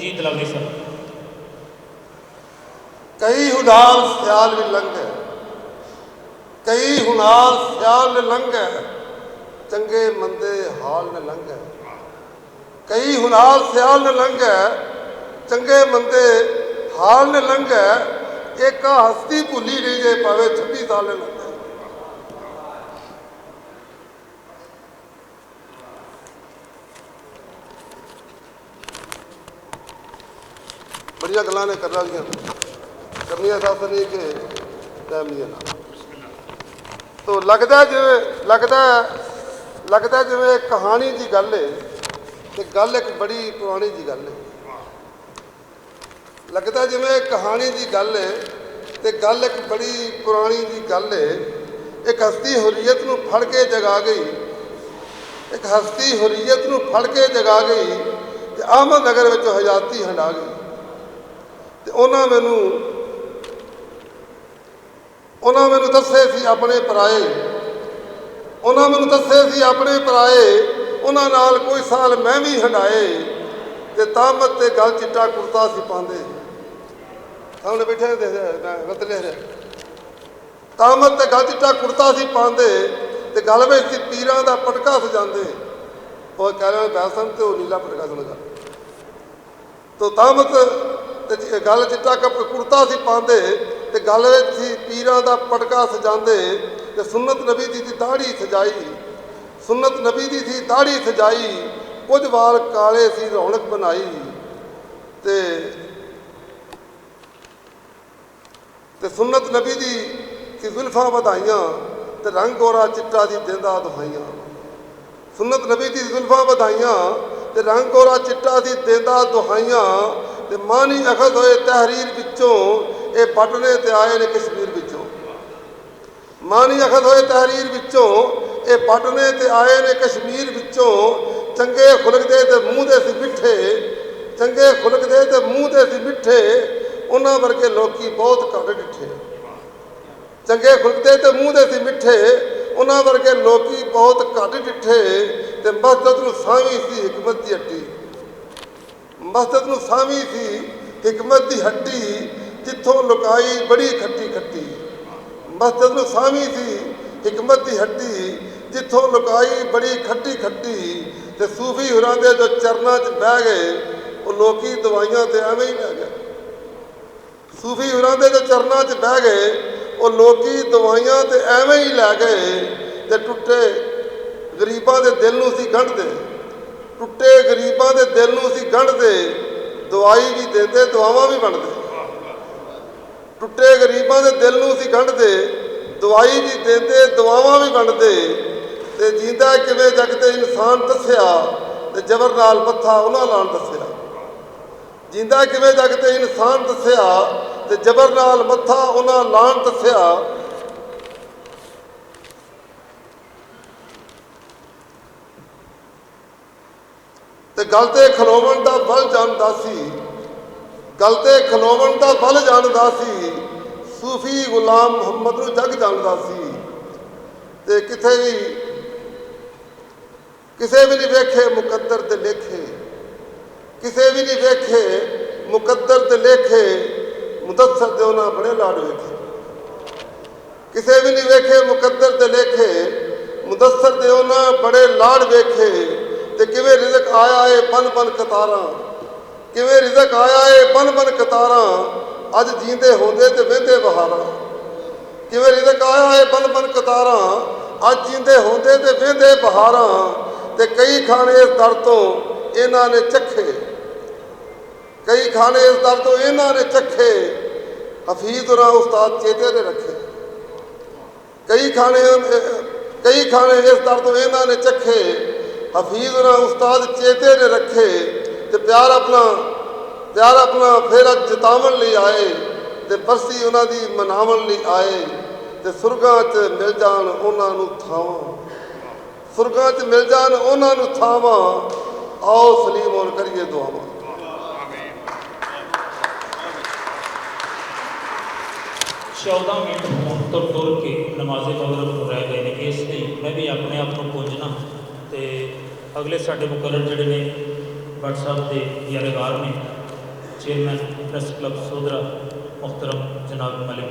ਜੀ ਦਲਾਵਰੀ ਸਾਹਿਬ। ਕਈ ਹੁਨਾਰ ਸਿਆਲ ਵੀ ਲੰਘੇ, ਕਈ ਹੁਨਾਰ ਸਿਆਲ ਨੇ ਲੰਘੇ, ਚੰਗੇ ਮੰਦੇ ਹਾਲ ਨੇ ਲੰਘੇ। ਕਈ ਹੁਨਾਰ ਸਿਆਲ ਨੇ ਲੰਘੇ, ਚੰਗੇ ਮੰਦੇ ਹਾਲ ਨੇ ਲੰਘੇ। ਇੱਕ ਹਸਤੀ ਭੁੱਲੀ ਨਹੀਂ ਜੇ ਭਾਵੇਂ 26 ਸਾਲ ਨੇ ਲੰਘੇ। ਬੜੀਆਂ ਗੱਲਾਂ ਨੇ ਕਰਨ ਵਾਲੀਆਂ, ਕਰਨੀਆਂ ਦੱਸ ਨਹੀਂ ਕਿ ਟਾਈਮ ਨਹੀਂ ਹੈ ਨਾ। ਤੋ ਲੱਗਦਾ ਜਿਵੇਂ ਕਹਾਣੀ ਦੀ ਗੱਲ ਹੈ ਤੇ ਗੱਲ ਇੱਕ ਬੜੀ ਪੁਰਾਣੀ ਦੀ ਗੱਲ ਹੈ। ਲੱਗਦਾ ਜਿਵੇਂ ਕਹਾਣੀ ਦੀ ਗੱਲ ਹੈ ਤੇ ਗੱਲ ਇੱਕ ਬੜੀ ਪੁਰਾਣੀ ਦੀ ਗੱਲ ਹੈ। ਇੱਕ ਹਸਤੀ ਹੁਰੀਅਤ ਨੂੰ ਫੜ ਕੇ ਜਗਾ ਗਈ, ਇੱਕ ਹਸਤੀ ਹੁਰੀਅਤ ਨੂੰ ਫੜ ਕੇ ਜਗਾ ਗਈ ਤੇ ਅਹਿਮਦ ਨਗਰ ਵਿੱਚ ਹਯਾਤੀ ਹੰਡਾ ਗਈ। ਤੇ ਉਹਨਾਂ ਮੈਨੂੰ ਦੱਸੇ ਸੀ ਆਪਣੇ ਪਰਾਏ, ਉਹਨਾਂ ਮੈਨੂੰ ਦੱਸੇ ਸੀ ਆਪਣੇ ਪਰਾਏ, ਉਹਨਾਂ ਨਾਲ ਕੋਈ ਸਾਲ ਮੈਂ ਵੀ ਹੰਡਾਏ ਤੇ ਤਾਮਤ ਤੇ ਗਲ ਚਿੱਟਾ ਕੁੜਤਾ ਸੀ ਪਾਉਂਦੇ। ਸਾਹਮਣੇ ਬੈਠੇ ਵਤ ਲਿਖ ਰਿਹਾ, ਤਾਮਤ ਤੇ ਗਲ ਚਿੱਟਾ ਕੁੜਤਾ ਸੀ ਪਾਉਂਦੇ ਤੇ ਗਲ ਵਿੱਚ ਸੀ ਪੀਰਾਂ ਦਾ ਪਟਕਾ ਸਜਾਉਂਦੇ। ਉਹ ਕਹਿ ਰਹੇ ਬੈਸਨ ਤੇ ਉਹ ਨੀਲਾ ਪਟਕਾ ਸਮਝਾ ਤੋ ਤਾਮਤ ਤੇ ਗਲ ਚਿੱਟਾ ਕੁੜਤਾ ਸੀ ਪਾਉਂਦੇ ਤੇ ਗਲ ਵਿੱਚ ਸੀ ਪੀਰਾਂ ਦਾ ਪਟਕਾ ਸਜਾਉਂਦੇ ਤੇ ਸੁਨਤ ਨਬੀ ਦੀ ਦਾੜੀ ਸਜਾਈ, ਸੁਨਤ ਨਬੀ ਦੀ ਸੀ ਦਾੜੀ ਸਜਾਈ, ਕੁਝ ਵਾਲ ਕਾਲੇ ਸੀ ਰੌਣਕ ਬਣਾਈ ਤੇ ਸੁਨਤ ਨਬੀ ਦੀ ਸੀ ਜ਼ੁਲਫਾਂ ਵਧਾਈਆਂ ਤੇ ਰੰਗ ਗੋਰਾ ਚਿੱਟਾ ਦੀ ਦਿੰਦਾ ਦੁਹਾਈਆਂ। ਸੁਨਤ ਨਬੀ ਦੀ ਜ਼ੁਲਫਾਂ ਵਧਾਈਆਂ ਤੇ ਰੰਗ ਗੋਰਾ ਚਿੱਟਾ ਦੀ ਦਿੰਦਾ ਦੁਹਾਈਆਂ ਤੇ ਮਾਨੀ ਅਖਦ ਹੋਏ ਤਹਿਰੀਰ ਵਿੱਚੋਂ ਇਹ ਬਟਨੇ ਤੇ ਆਏ ਨੇ ਕਸ਼ਮੀਰ ਵਿੱਚੋਂ। ਮਾਨੀ ਅਖਦ ਹੋਏ ਤਹਿਰੀਰ ਵਿੱਚੋਂ ਇਹ ਬਟਨੇ ਤੇ ਆਏ ਨੇ ਕਸ਼ਮੀਰ ਵਿੱਚੋਂ। ਚੰਗੇ ਖੁਲਕ ਦੇ ਤੇ ਮੂੰਹ ਦੇ ਸੀ ਮਿੱਠੇ, ਚੰਗੇ ਖੁਲਕ ਦੇ ਤੇ ਮੂੰਹ ਦੇ ਸੀ ਮਿੱਠੇ, ਉਹਨਾਂ ਵਰਗੇ ਲੋਕੀ ਬਹੁਤ ਘੱਟ ਡਿੱਠੇ। ਚੰਗੇ ਖੁਲਕ ਦੇ ਤੇ ਮੂੰਹ ਦੇ ਸੀ ਮਿੱਠੇ, ਉਹਨਾਂ ਵਰਗੇ ਲੋਕੀ ਬਹੁਤ ਘੱਟ ਡਿੱਠੇ। ਤੇ ਮਸਜਿਦ ਨੂੰ ਸਾਂਵੀ ਸੀ ਹਕਮਤ ਦੀ ਹੱਟੀ, ਮਸਜਿਦ ਨੂੰ ਸਾਂਵੀ ਸੀ ਹਕਮਤ ਦੀ ਹੱਟੀ, ਜਿੱਥੋਂ ਲੁਕਾਈ ਬੜੀ ਖੱਟੀ ਖੱਟੀ। ਮਸਜਿਦ ਨੂੰ ਸਾਂਵੀ ਸੀ ਹਕਮਤ ਦੀ ਹੱਟੀ, ਜਿੱਥੋਂ ਲੁਕਾਈ ਬੜੀ ਖੱਟੀ ਖੱਟੀ। ਤੇ ਸੂਫੀ ਹੁਰਾਂ ਦੇ ਜੋ ਚਰਨਾਂ 'ਚ ਬਹਿ ਗਏ ਉਹ ਲੋਕੀ ਦਵਾਈਆਂ ਤੇ ਐਵੇਂ ਹੀ ਲੈ ਗਏ। ਸੂਫੀ ਹੁਰਾਂ ਦੇ ਜੋ ਚਰਨਾਂ 'ਚ ਬਹਿ ਗਏ ਉਹ ਲੋਕੀ ਦਵਾਈਆਂ ਤੇ ਐਵੇਂ ਹੀ ਲੈ ਗਏ। ਤੇ ਟੁੱਟੇ ਗਰੀਬਾਂ ਦੇ ਦਿਲ ਨੂੰ ਸੀ ਗੰਢਦੇ, ਟੁੱਟੇ ਗਰੀਬਾਂ ਦੇ ਦਿਲ ਨੂੰ ਸੀ ਗੰਢਦੇ, ਦਵਾਈ ਵੀ ਦਿੰਦੇ ਦਵਾਵਾਂ ਵੀ ਵੰਡਦੇ। ਟੁੱਟੇ ਗਰੀਬਾਂ ਦੇ ਦਿਲ ਨੂੰ ਸੀ ਗੰਢਦੇ, ਦਵਾਈ ਵੀ ਦਿੰਦੇ ਦਵਾਵਾਂ ਵੀ ਵੰਡਦੇ। ਤੇ ਜੀਂਦਾ ਕਿਵੇਂ ਜਗ ਤੇ ਇਨਸਾਨ ਦੱਸਿਆ ਤੇ ਜ਼ਬਰ ਨਾਲ ਮੱਥਾ ਉਹਨਾਂ ਲਾਣ ਦੱਸਿਆ। ਜੀਂਦਾ ਕਿਵੇਂ ਜਗ ਤੇ ਇਨਸਾਨ ਦੱਸਿਆ ਤੇ ਜ਼ਬਰ ਨਾਲ ਮੱਥਾ ਉਹਨਾਂ ਲਾਣ ਦੱਸਿਆ। ਤੇ ਗੱਲ ਤੇ ਖਲੋਵਣ ਦਾ ਬਲ ਜਾਣਦਾ ਸੀ, ਗੱਲ ਤੇ ਖਲੋਵਣ ਦਾ ਬਲ ਜਾਣਦਾ ਸੀ। ਸੂਫੀ ਗੁਲਾਮ ਮੁਹੰਮਦ ਨੂੰ ਜੱਗ ਜਾਣਦਾ ਸੀ। ਤੇ ਕਿਸੇ ਵੀ ਨਹੀਂ ਵੇਖੇ ਮੁਕੱਦਰ ਦੇ ਲੇਖੇ, ਕਿਸੇ ਵੀ ਨਹੀਂ ਵੇਖੇ ਮੁਕੱਦਰ ਦੇ ਲੇਖੇ, ਮੁਦੱਸਰ ਦੇ ਉਹਨਾਂ ਬੜੇ ਲਾਡ ਵੇਖੇ। ਕਿਸੇ ਵੀ ਨਹੀਂ ਵੇਖੇ ਮੁਕੱਦਰ ਦੇ ਲੇਖੇ, ਮੁਦੱਸਰ ਦੇ ਉਹਨਾਂ ਬੜੇ ਲਾਡ ਵੇਖੇ। ਤੇ ਕਿਵੇਂ ਰਿਜ਼ਕ ਆਇਆ ਏ ਬਨ ਬਨ ਕਤਾਰਾਂ, ਕਿਵੇਂ ਰਿਜ਼ਕ ਆਇਆ ਏ ਬਨ ਬਨ ਕਤਾਰਾਂ, ਅੱਜ ਜੀਂਦੇ ਹੁੰਦੇ ਤੇ ਵਹਿੰਦੇ ਬਹਾਰਾਂ। ਕਿਵੇਂ ਰਿਜ਼ਕ ਆਇਆ ਏ ਬਨ ਬਨ ਕਤਾਰਾਂ, ਅੱਜ ਜਿੰਦੇ ਹੁੰਦੇ ਤੇ ਵੇਂਦੇ ਬਹਾਰਾਂ ਤੇ ਕਈ ਖਾਣੇ ਇਸ ਦਰ ਤੋਂ ਇਹਨਾਂ ਨੇ ਚੱਖੇ, ਕਈ ਖਾਣੇ ਇਸ ਦਰ ਤੋਂ ਇਹਨਾਂ ਨੇ ਚੱਖੇ, ਹਫੀਜ਼ ਹੋਰਾਂ ਉਸਤਾਦ ਚੇਤੇ ਨੇ ਰੱਖੇ। ਕਈ ਖਾਣੇ ਇਸ ਦਰ ਤੋਂ ਇਹਨਾਂ ਨੇ ਚੱਖੇ, ਹਫੀਜ਼ ਹੋਰਾਂ ਉਸਤਾਦ ਚੇਤੇ ਨੇ ਰੱਖੇ। ਤੇ ਪਿਆਰ ਆਪਣਾ ਫਿਰ ਅੱਜ ਜਤਾਵਣ ਲਈ ਆਏ ਤੇ ਬਰਸੀ ਉਹਨਾਂ ਦੀ ਮਨਾਵਣ ਲਈ ਆਏ। ਤੇ ਸੁਰਗਾਂ 'ਚ ਮਿਲ ਜਾਣ ਉਹਨਾਂ ਨੂੰ ਥਾਵਾਂ, ਸੁਰਗਾਂ 'ਚ ਮਿਲ ਜਾਣ ਉਹਨਾਂ ਨੂੰ ਥਾਵਾਂ। ਆਓ ਸਲੀਮ ਹੋਣ ਕਰੀਏ ਦੁਆਵਾਂ। 14 ਮਿੰਟ ਹੁਣ ਤੋਂ ਟੁਰ ਕੇ ਨਮਾਜ਼ੇ ਮਗਰਬ ਨੂੰ ਰਹਿ ਗਏ ਨੇ, ਇਸ ਲਈ ਮੈਂ ਵੀ ਆਪਣੇ ਆਪ ਨੂੰ ਪੁੱਜਣਾ ਤੇ ਅਗਲੇ ਸਾਡੇ ਮੁਕਰਰ ਜਿਹੜੇ ਨੇ ਭੱਟ ਸਾਹਿਬ ਦੇ ਯਾਦਗਾਰ ਨੇ, ਚੇਅਰਮੈਨ ਪ੍ਰੈਸ ਕਲੱਬ ਸੋਧਰਾ ਮੁਹਤਰਮ ਜਨਾਬ ਮਲਿਕ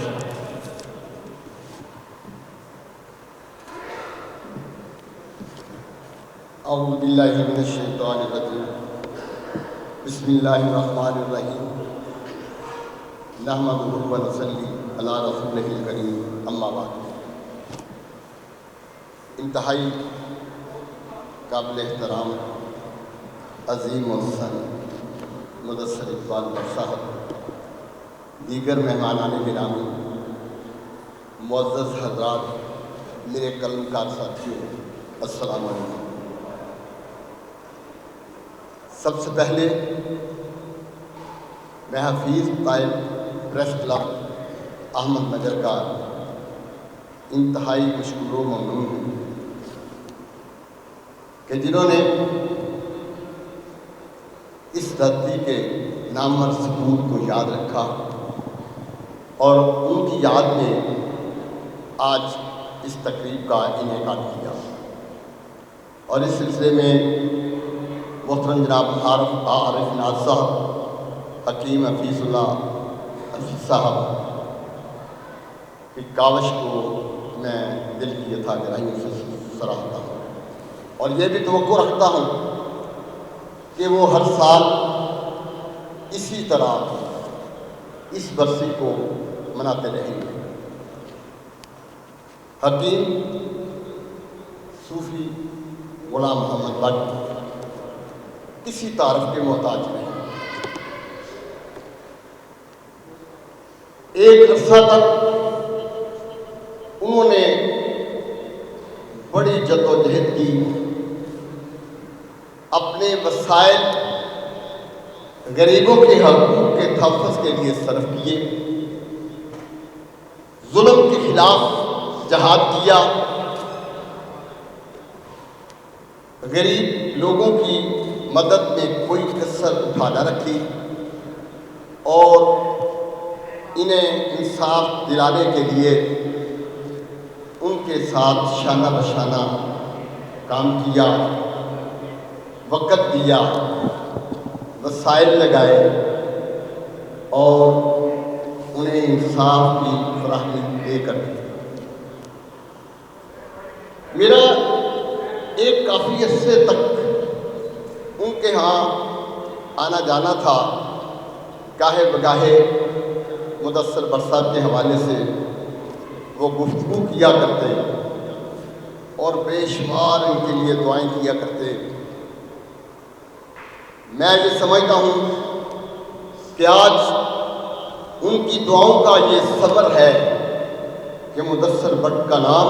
ਸਾਹਿਬ। أعوذ بالله من الشيطان الرجيم بسم الله الرحمن الرحيم نحمده ونصلي على رسوله الكريم اما بعد۔ انتہائی قابل احترام عظیم الشان مدثر اقبال بٹ صاحب، دیگر مہمانان گرامی، معزز حضرات، میرے قلم کار ساتھیوں، السلام علیکم۔ سب سے پہلے میں حفیظ طائب پریس کلب احمد نگر کا انتہائی مشکور و ممنون ہوں کہ جنہوں نے اس دھرتی کے نامور سپوت کو یاد رکھا اور ان کی یاد میں آج اس تقریب کا انعقاد کیا۔ اور اس سلسلے میں محترم جناب عارف ناز صاحب، حکیم حفیظ اللہ حفیظ صاحب کی کاوش کو میں دل کی عطا گرائیوں سے سراہتا ہوں، اور یہ بھی توقع رکھتا ہوں کہ وہ ہر سال اسی طرح اس برسی کو مناتے رہیں گے۔ حکیم صوفی غلام محمد بٹ کسی تعارف کے محتاج نہیں۔ ایک عرصہ تک انہوں نے بڑی جدوجہد کی، اپنے وسائل غریبوں کے حقوق کے تحفظ کے لیے صرف کیے، ظلم کے خلاف جہاد کیا، غریب لوگوں کی مدد میں کوئی کسر اٹھا نہ رکھی، اور انہیں انصاف دلانے کے لیے ان کے ساتھ شانہ بشانہ کام کیا، وقت دیا، وسائل لگائے اور انہیں انصاف کی فراہمی دے کر دی۔ میرا ایک کافی عرصے تک ان کے ہاں آنا جانا تھا، گاہے بگاہے مدثر بٹ صاحب کے حوالے سے وہ گفتگو کیا کرتے اور بے شمار ان کے لیے دعائیں کیا کرتے۔ میں یہ سمجھتا ہوں کہ آج ان کی دعاؤں کا یہ ثمر ہے کہ مدثر بٹ کا نام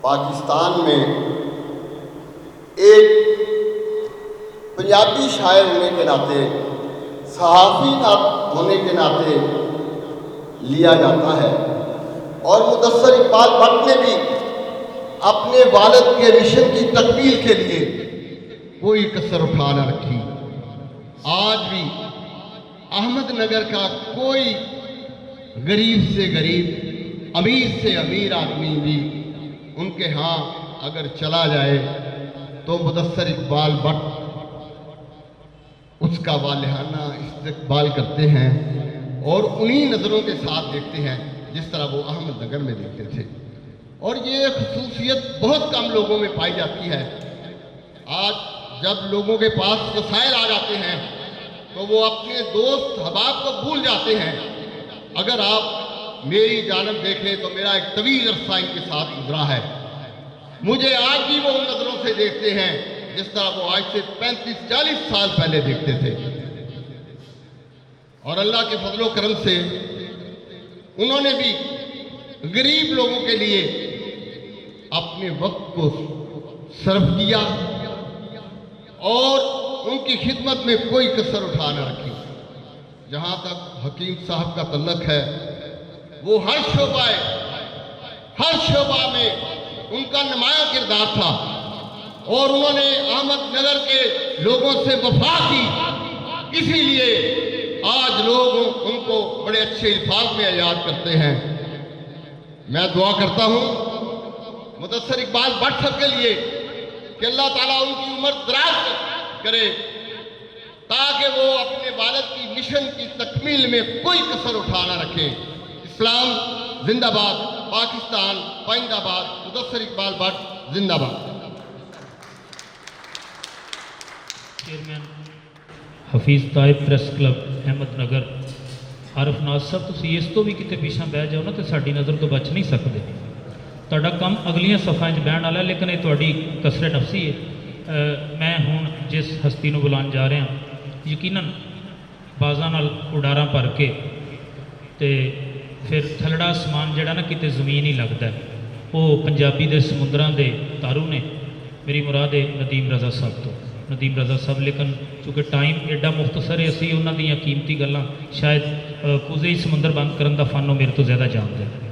پاکستان میں ایک پنجابی شاعر ہونے کے ناطے، صحافی ہونے کے ناطے لیا جاتا ہے، اور مدثر اقبال بٹ نے بھی اپنے والد کے مشن کی تکمیل کے لیے کوئی کسر اٹھا نہ رکھی۔ آج بھی احمد نگر کا کوئی غریب سے غریب، امیر سے امیر آدمی بھی ان کے ہاں اگر چلا جائے تو مدثر اقبال بٹ اس کا والہانہ استقبال کرتے ہیں اور انہی نظروں کے ساتھ دیکھتے ہیں جس طرح وہ احمد نگر میں دیکھتے تھے۔ اور یہ خصوصیت بہت کم لوگوں میں پائی جاتی ہے۔ آج جب لوگوں کے پاس وسائل آ جاتے ہیں تو وہ اپنے دوست احباب کو بھول جاتے ہیں۔ اگر آپ میری جانب دیکھیں تو میرا ایک طویل عرصہ ان کے ساتھ گزرا ہے. مجھے آج بھی وہ نظروں سے دیکھتے ہیں جس طرح وہ آج سے 35-40 سال پہلے دیکھتے تھے. اور اللہ کے فضل و کرم سے انہوں نے بھی غریب لوگوں کے لیے اپنے وقت کو صرف کیا اور ان کی خدمت میں کوئی کسر اٹھا نہ رکھی. جہاں تک حکیم صاحب کا تعلق ہے وہ ہر شعبہ میں ان کا نمایاں کردار تھا اور انہوں نے احمد نگر کے لوگوں سے وفا کی. اسی لیے آج لوگ ان کو بڑے اچھے الفاظ میں یاد کرتے ہیں. میں دعا کرتا ہوں مدثر اقبال بٹ صاحب کے لیے کہ اللہ تعالیٰ ان کی عمر دراز کرے تاکہ وہ اپنے والد کی مشن کی تکمیل میں کوئی کسر اٹھا نہ رکھیں. اسلام زندہ باد، پاکستان پائندہ باد. مدثر اقبال بٹ زندہ باد. Chairman Hafeez Taib press club Ahmad Nagar Arif Naz صاحب، تسی اس تو بھی کتے پیچھے بہ جاؤ نا تو ساری نظر تو بچ نہیں سکتے. تہاڈا کم اگلیاں صفحاں وچ بہن والا لیکن یہ تہاڈی کسر نفسی ہے. میں ہن جس ہستی نو بلان جا رہا یقیناً بازاں نال اڈاراں بھر کے تے پھر تھلڑا سمان جڑا نا کتے زمین ہی لگتا ہے. وہ پنجابی دے سمندراں دے تارو نے. میری مراد ہے ندیم رضا صاحب تو ندیم رضا صاحب. لیکن چونکہ ٹائم ایڈا مختصر ہے اسی انہاں دیاں قیمتی گلاں شاید کوزے ہی سمندر بند کرن دا فن میرے تو زیادہ جانتے ہیں.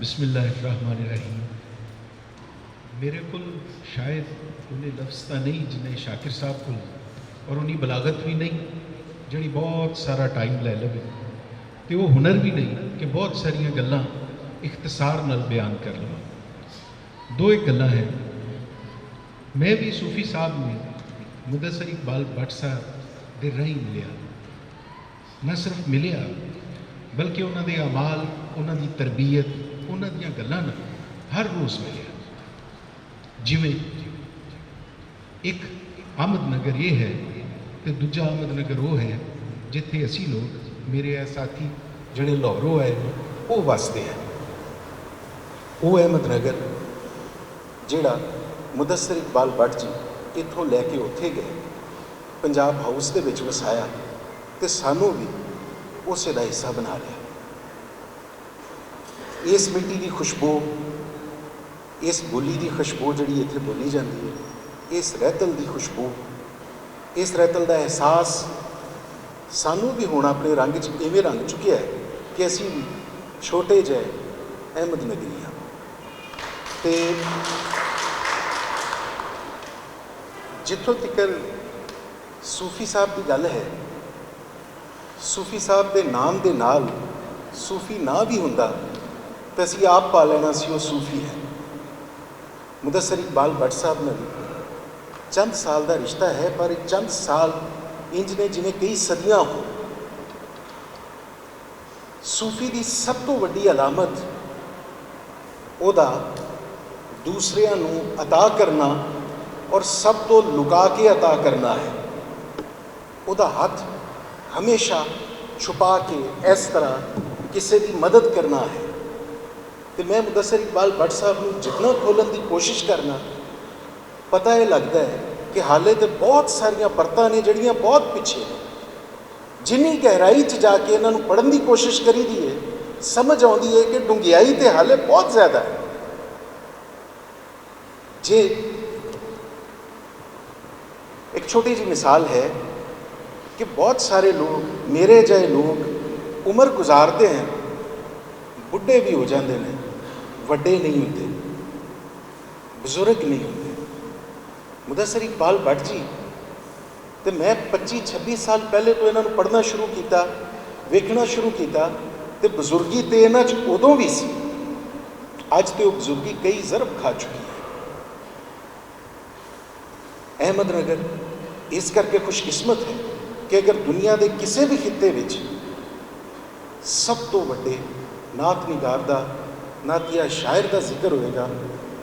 بسم اللہ الرحمن الرحیم. میرے کو شاید انہیں لفظ تا نہیں جنہیں شاکر صاحب کو اور انہیں بلاغت بھی نہیں جڑی بہت سارا ٹائم لے لے تو وہ ہنر بھی نہیں کہ بہت ساریاں گلاں اختصار نال بیان کر لوں. دو ایک گلاں ہیں. میں بھی صوفی صاحب نے مدثر اقبال بٹ صاحب دے رہی ملیا. نہ صرف ملیا بلکہ انہوں دے اعمال، انہوں دی تربیت، انہوں دیاں گلاں ہر روز ملیا. جویں ایک احمد نگر یہ ہے تو دوجا احمد نگر وہ ہے جتھے اسی لوگ میرے ساتھی جڑے لاہوروں آئے وہ واسطے ہیں. وہ احمد نگر جڑا مدثر اقبال بٹ جی اتوں لے کے اتھے گئے پنجاب ہاؤس دے وچ وسایا تو سانوں بھی اسے دا حصہ بنا لیا. اس مٹی دی خوشبو، اس بولی دی خوشبو جڑی اتنے بولی جاتی ہے، اس رہتل دی خوشبو، اس رہتل دا احساس سانوں بھی ہونا اپنے رنگ ایویں رنگ چکیا ہے کہ اسی بھی چھوٹے جائے احمد نگری ہاں. تے جتوں تکر صوفی صاحب کی گل ہے، صوفی صاحب دے نام دے نال صوفی نہ بھی ہوندا تو اسی آپ پا لینا سی وہ صوفی ہے. مدثر اقبال بٹ صاحب نے بھی چند سال دا رشتہ ہے پر چند سال انج نے جنہیں کئی صدیاں ہو. صوفی دی سب تو وڈی علامت او دا دوسریاں نو عطا کرنا اور سب تو لکا کے عطا کرنا ہے. او دا ہاتھ ہمیشہ چھپا کے اس طرح کسی دی مدد کرنا ہے. تو میں مدثر اقبال بٹ صاحب کو جتنا کھولن دی کوشش کرنا پتہ یہ لگتا ہے کہ حالے تو بہت ساریاں پرتاں نے جڑیاں بہت پیچھے ہیں. جنی گہرائی جا کے انہوں پڑھن دی کوشش کری دی ہے سمجھ آتی ہے کہ ڈنگیائی تے حالے بہت زیادہ ہے. جی ایک چھوٹی جی مثال ہے کہ بہت سارے لوگ میرے جائے لوگ عمر گزارتے ہیں، بڈھے بھی ہو جاندے ہیں، وڈے نہیں ہوتے، بزرگ نہیں ہوتے. مدثر اقبال بٹ جی تو میں 25-26 سال پہلے تو انہوں نے پڑھنا شروع کیتا، ویکھنا شروع کیتا تو بزرگی تو انہاں ادوں بھی سی. اج تو وہ بزرگی کئی ضرب کھا چکی ہے. احمد نگر اس کر کے خوش قسمت ہے کہ اگر دنیا دے کسی بھی خطے وچ سب تو وڈے نعت نگار دا، نعتیہ شاعر دا ذکر ہوئے گا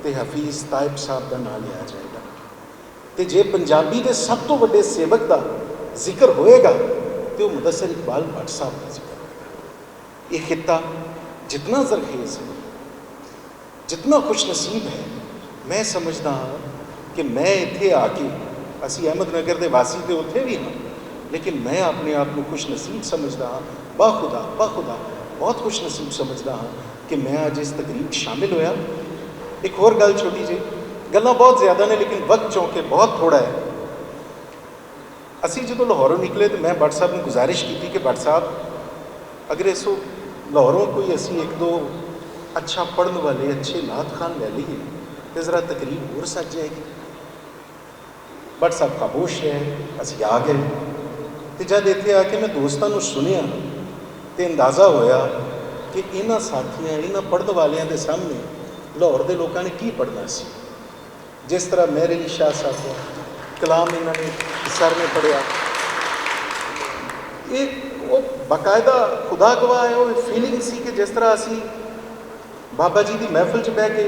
تو حفیظ طائب صاحب دا نام لیا جائے گا. تے جے پنجابی دے سب تو وڈے سیوک دا ذکر ہوئے گا تو مدثر اقبال بٹ صاحب کا ذکر ہوئے گا. یہ خطہ جتنا زرخیز ہے، جتنا خوش نصیب ہے، میں سمجھدا ہاں کہ میں اتنے آ کے، اسی احمد نگر دے واسی تے اتنے بھی ہاں، لیکن میں اپنے آپ کو خوش نصیب سمجھدا ہاں، باخدا بہت خوش نصیب سمجھدا ہاں کہ میں آج اس تقریب شامل ہویا۔ ایک اور گل چھوٹی جی، گلاں بہت زیادہ نے لیکن وقت چونکہ بہت تھوڑا ہے۔ اسی جدوں لاہوروں نکلے تو میں بٹ صاحب نے گزارش کی تھی کہ بٹ صاحب اگر اس لاہوروں کوئی اسی ایک دو اچھا پڑھن والے اچھے نعت خان لے لیے تو ذرا تقریب اور سج جائے گی۔ بٹ صاحب خاموش رہے، اسی آ گئے تو جب اتنے آ کے میں دوستوں نے سنیا تو اندازہ ہویا کہ انہاں ساتھیاں انہاں پڑھن والیاں دے سامنے لاہور دے لوگوں نے کی پڑھنا سی۔ جس طرح مہر علی شاہ صاحب کو کلام انہوں نے سر میں پڑھیا، وہ باقاعدہ خدا گواہ ہے، وہ فیلنگ سی کہ جس طرح اسی بابا جی دی محفل چ بہ کے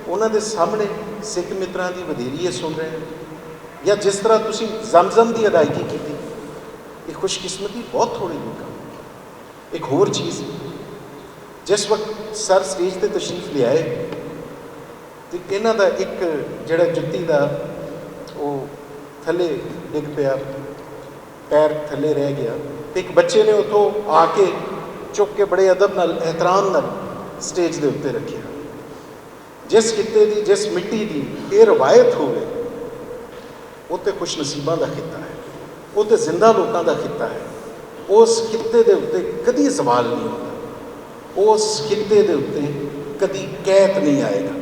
انہوں دے سامنے سکھ متراں دی ودیری سن رہے ہیں، یا جس طرح تسی زمزم دی ادائیگی کی تھی۔ یہ خوش قسمتی بہت تھوڑے لوگ۔ ایک اور چیز، جس وقت سر سٹیج تے تشریف لے آئے تو انہوں دا ایک جڑا جتی دا وہ تھلے ڈگ پیا، پیر تھلے رہ گیا، ایک بچے نے اتوں آ کے چک کے بڑے ادب نال احترام نال سٹیج دے اتنے رکھیا۔ جس خطے دی جس مٹی دی یہ روایت ہوئے وہ تے خوش نصیباں دا خطہ ہے، وہ تے زندہ لوکاں دا خطہ ہے۔ اس خطے دے اتنے کدی زوال نہیں ہوتا، اس خطے دے اتنے کدی قید نہیں آئے گا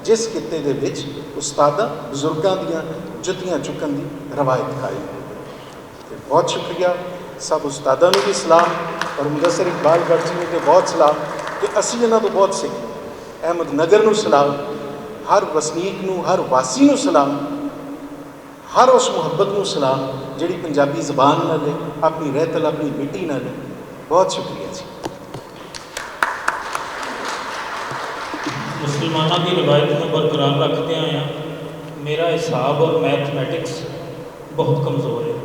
جس خطے دے وچ استاداں بزرگاں دیاں جتیاں چکن دی روایت قائم ہے۔ بہت شکریہ سب استاداں نوں بھی سلام، اور مدثر اقبال گڑھ جی نے بہت سلام کہ اسی انہاں تو بہت سیکھے۔ احمد نگر نوں سلام، ہر وسنیک نوں، ہر واسی نوں سلام، ہر اس محبت نوں سلام جڑی پنجابی زبان نال ہے، اپنی رہتل اپنی مٹی نال ہے۔ بہت شکریہ جی۔ مسلمانوں کی روایت کو برقرار رکھتے ہیں میرا حساب اور میتھمیٹکس بہت کمزور ہے۔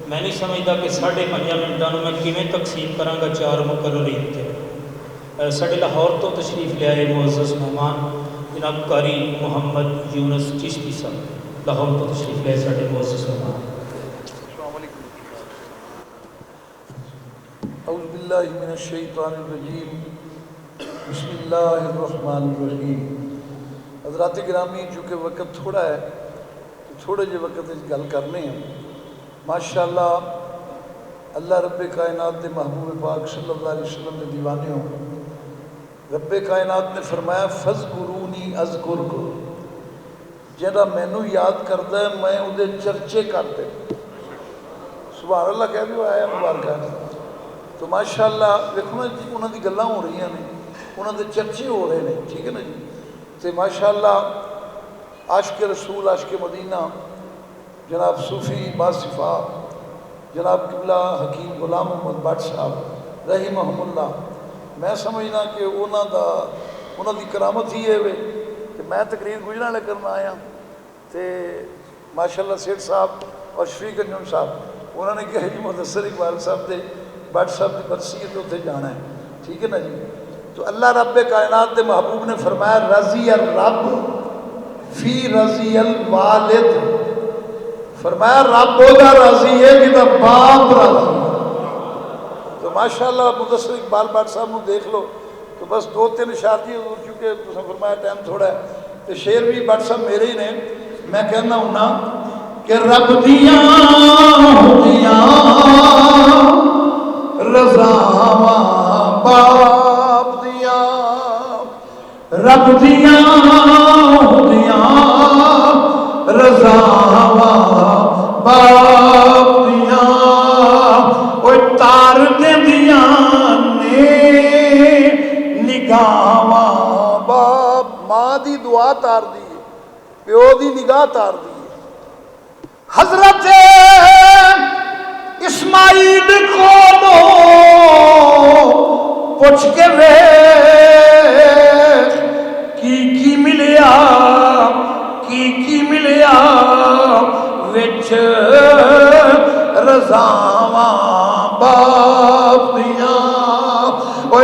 میں نہیں سمجھتا کہ 5.5 منٹوں میں کیویں تقسیم کراں گا 4 مقررین تے۔ ساڈے لاہور تو تشریف لے آئے معزز مہمان جناب قاری محمد یونس چشتی صاحب، لاہور تو تشریف لے آئے ساڈے معزز مہمان۔ اعوذ باللہ من الشیطان الرجیم، بسم اللہ الرحمن الرحیم۔ حضرات گرامی، چونکہ وقت تھوڑا ہے تو تھوڑے جے وقت گل کرنے ہیں۔ ماشاءاللہ اللہ رب کائنات دے محبوب پاک صلی اللہ علیہ وسلم دے دیوانے ہوں، رب کائنات نے فرمایا فذکرونی اذکرکم، جہاں مینوں یاد کرتا ہے میں وہ چرچے کرتے۔ سبحان اللہ کہہ دیو، آیا مبارکہ۔ تو ماشاءاللہ دیکھو نا جی، انہوں دی گلاں ہو رہی ہیں، انہوں دے چرچے ہو رہے ہیں، ٹھیک ہے نا جی۔ تو ماشاءاللہ عاشق رسول عاشق مدینہ جناب صوفی باصفا جناب قبلہ حکیم غلام محمد بٹ صاحب رحمہم اللہ، میں سمجھنا کہ انہوں دی کرامت ہی ہے وے کہ میں تقریر گجرا لے کرنا آیا تو ماشاءاللہ سیٹھ صاحب اور شفیق انجم صاحب انہوں نے کہا جی مدثر اقبال صاحب دے بٹ صاحب کی برسی ہے تو اتنے جانا ہے، ٹھیک ہے نا جی۔ تو اللہ رب کائنات دے محبوب نے فرمایا رضی الرب فی رضی الوالد، فرمایا رب دا راضی ہے کہ باپ راضی ہے۔ تو ماشاءاللہ مدثر اقبال بٹ صاحب نو دیکھ لو تو بس 2-3 اشار جی حضور، چونکہ تساں فرمایا ٹائم تھوڑا ہے تو شعر بھی بٹ صاحب میرے ہی نے۔ میں کہنا ہونا کہ رب دیاں ہوندیاں رضاواں باپ دیاں، رب دیاں ہوندیاں رضاواں باپ دیاں، اوہ تار دیندیاں نے نگاہواں باپ۔ ماں دی دعا تار دی ہے، پیو دی نگاہ تار دی ہے۔ حضرت اسماعیل کو پوچھ کے ویکھ کی ملیا، کی ملیا وچ رضاواں باپ دیاں، اوہ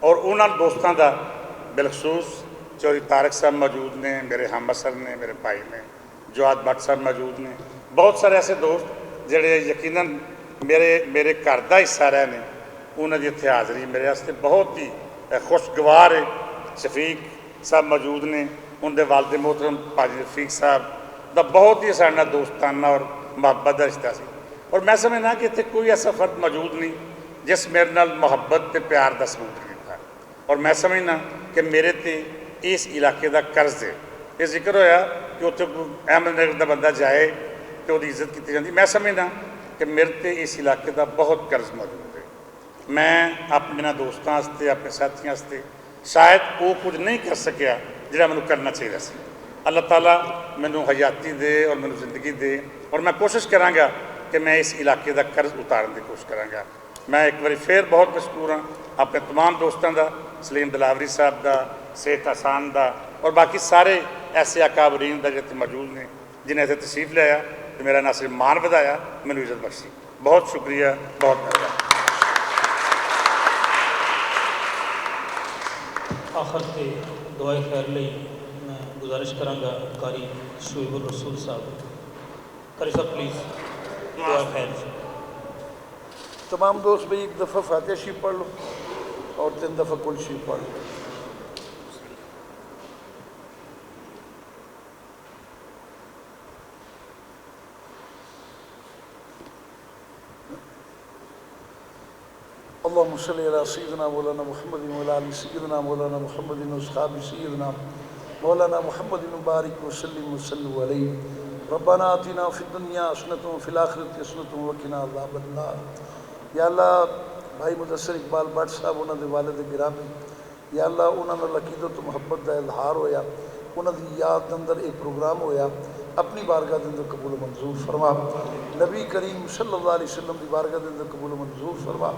اور انہوں دوستوں کا بالخصوص چوری طارق صاحب موجود نے، میرے ہم اثر نے، میرے بھائی نے، جواد بٹ صاحب موجود نے، بہت سارے ایسے دوست جڑے یقیناً میرے گھر کا حصہ رہے ہیں، انہوں کی اتنے حاضری میرے واسطے بہت ہی خوشگوار ہے۔ شفیق صاحب موجود نے، ان کے والد محترم حاجی رفیق صاحب دا بہت ہی سارے دوستانہ اور محبت کا رشتہ سی، اور میں سمجھنا کہ اتنے کوئی ایسا فرد موجود نہیں جس میرے نال محبت تے پیار کا ثبوت نہیں دیتا، اور میں سمجھنا کہ میرے تے اس علاقے کا قرض ہے۔ یہ ذکر ہویا کہ اتنے احمد نگر کا بندہ جائے تو وہ عزت کی جاتی، میں سمجھنا کہ میرے تے اس علاقے کا بہت قرض موجود ہے۔ میں اپنے دوستوں واسطے، اپنے ساتھیوں واسطے شاید وہ کچھ نہیں کر سکیا جہاں مجھے کرنا چاہیے سی۔ اللہ تعالیٰ مینوں حیاتی دے اور مینوں زندگی دے، اور میں کوشش کراں گا کہ میں اس علاقے کا قرض اتارن کی کوشش کراں گا۔ میں ایک بار پھر بہت مشکور ہاں اپنے تمام دوستوں کا، سلیم دلاوری صاحب کا، سید حسان کا، اور باقی سارے ایسے اکابرین کا جتنے موجود نے جنہیں اتنے تشریف لیا تو میرا نہ صرف مان بدایا، مینوں عزت بخشی۔ بہت شکریہ، بہت مہربانی۔ آخر تے دعائے خیر لئی میں گزارش کراਂਗਾ قاری شعیب الرسول صاحب، قاری صاحب پلیز دعائے خیر۔ تمام دوست بھائی ایک دفعہ فاتحہ شریف پڑھ لو اور 3 دفعہ کل شریف پڑھ لو۔ اللهم صل على سيدنا مولانا محمد وعلى آل سيدنا مولانا محمد واصحاب سيدنا مولانا محمد مبارك وسلم عليه۔ ربنا آتنا في الدنيا حسنة وفي الآخرة حسنة وقنا عذاب النار۔ یا اللہ بھائی مدثر اقبال بٹ صاحب انہوں دے والد گرامی، یا اللہ انہوں نے عقیدت و محبت کا اظہار ہویا، انہوں دی یاد اندر ایک پروگرام ہویا، اپنی بارگاہ دے اندر قبول و منظور فرما۔ نبی کریم صلی اللہ علیہ وسلم دی بارگاہ دے اندر قبول و منظور فرما۔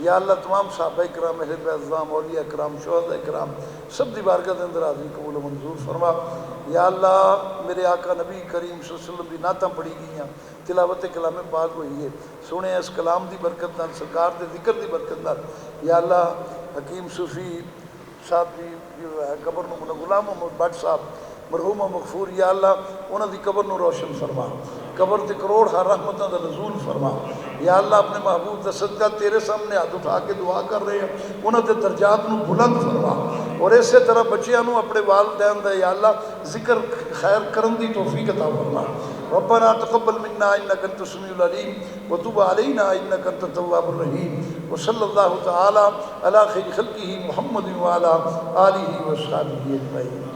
یا اللہ تمام صحابہ کرام، اہل بیت اعظام، اولیاء کرام، شہداء کرام سب دی بارگاہ دے اندر حاضری قبول و منظور فرما۔ یا اللہ میرے آقا نبی کریم صلی اللہ علیہ وسلم دی نعتاں پڑھی گئیاں، تلاوت کلام پاک ہوئی ہے، سنے اس کلام دی برکت نال، سرکار دے ذکر دی برکت نال۔ یا اللہ حکیم صوفی صاحب دی قبر نو غلام محمد بٹ صاحب مرحوم و مغفور، یا اللہ انہاں دی قبر نو روشن فرما، قبر تے کروڑ ہر رحمتاں دا نزول فرما۔ یا اللہ اپنے محبوب دا صدقہ تیرے سامنے ہاتھ اٹھا کے دعا کر رہے ہیں، انہاں دے درجات نو بلند فرما، اور اسی طرح بچیاں نو اپنے والدین دا یا اللہ ذکر خیر کرن دی توفیق عطا فرما۔ ربنا تقبل منا انك انت السميع العليم وتب علينا انك انت التواب الرحيم، وصلى الله تعالى على خير خلقه محمد وعلى آله وصحبه اجمعين۔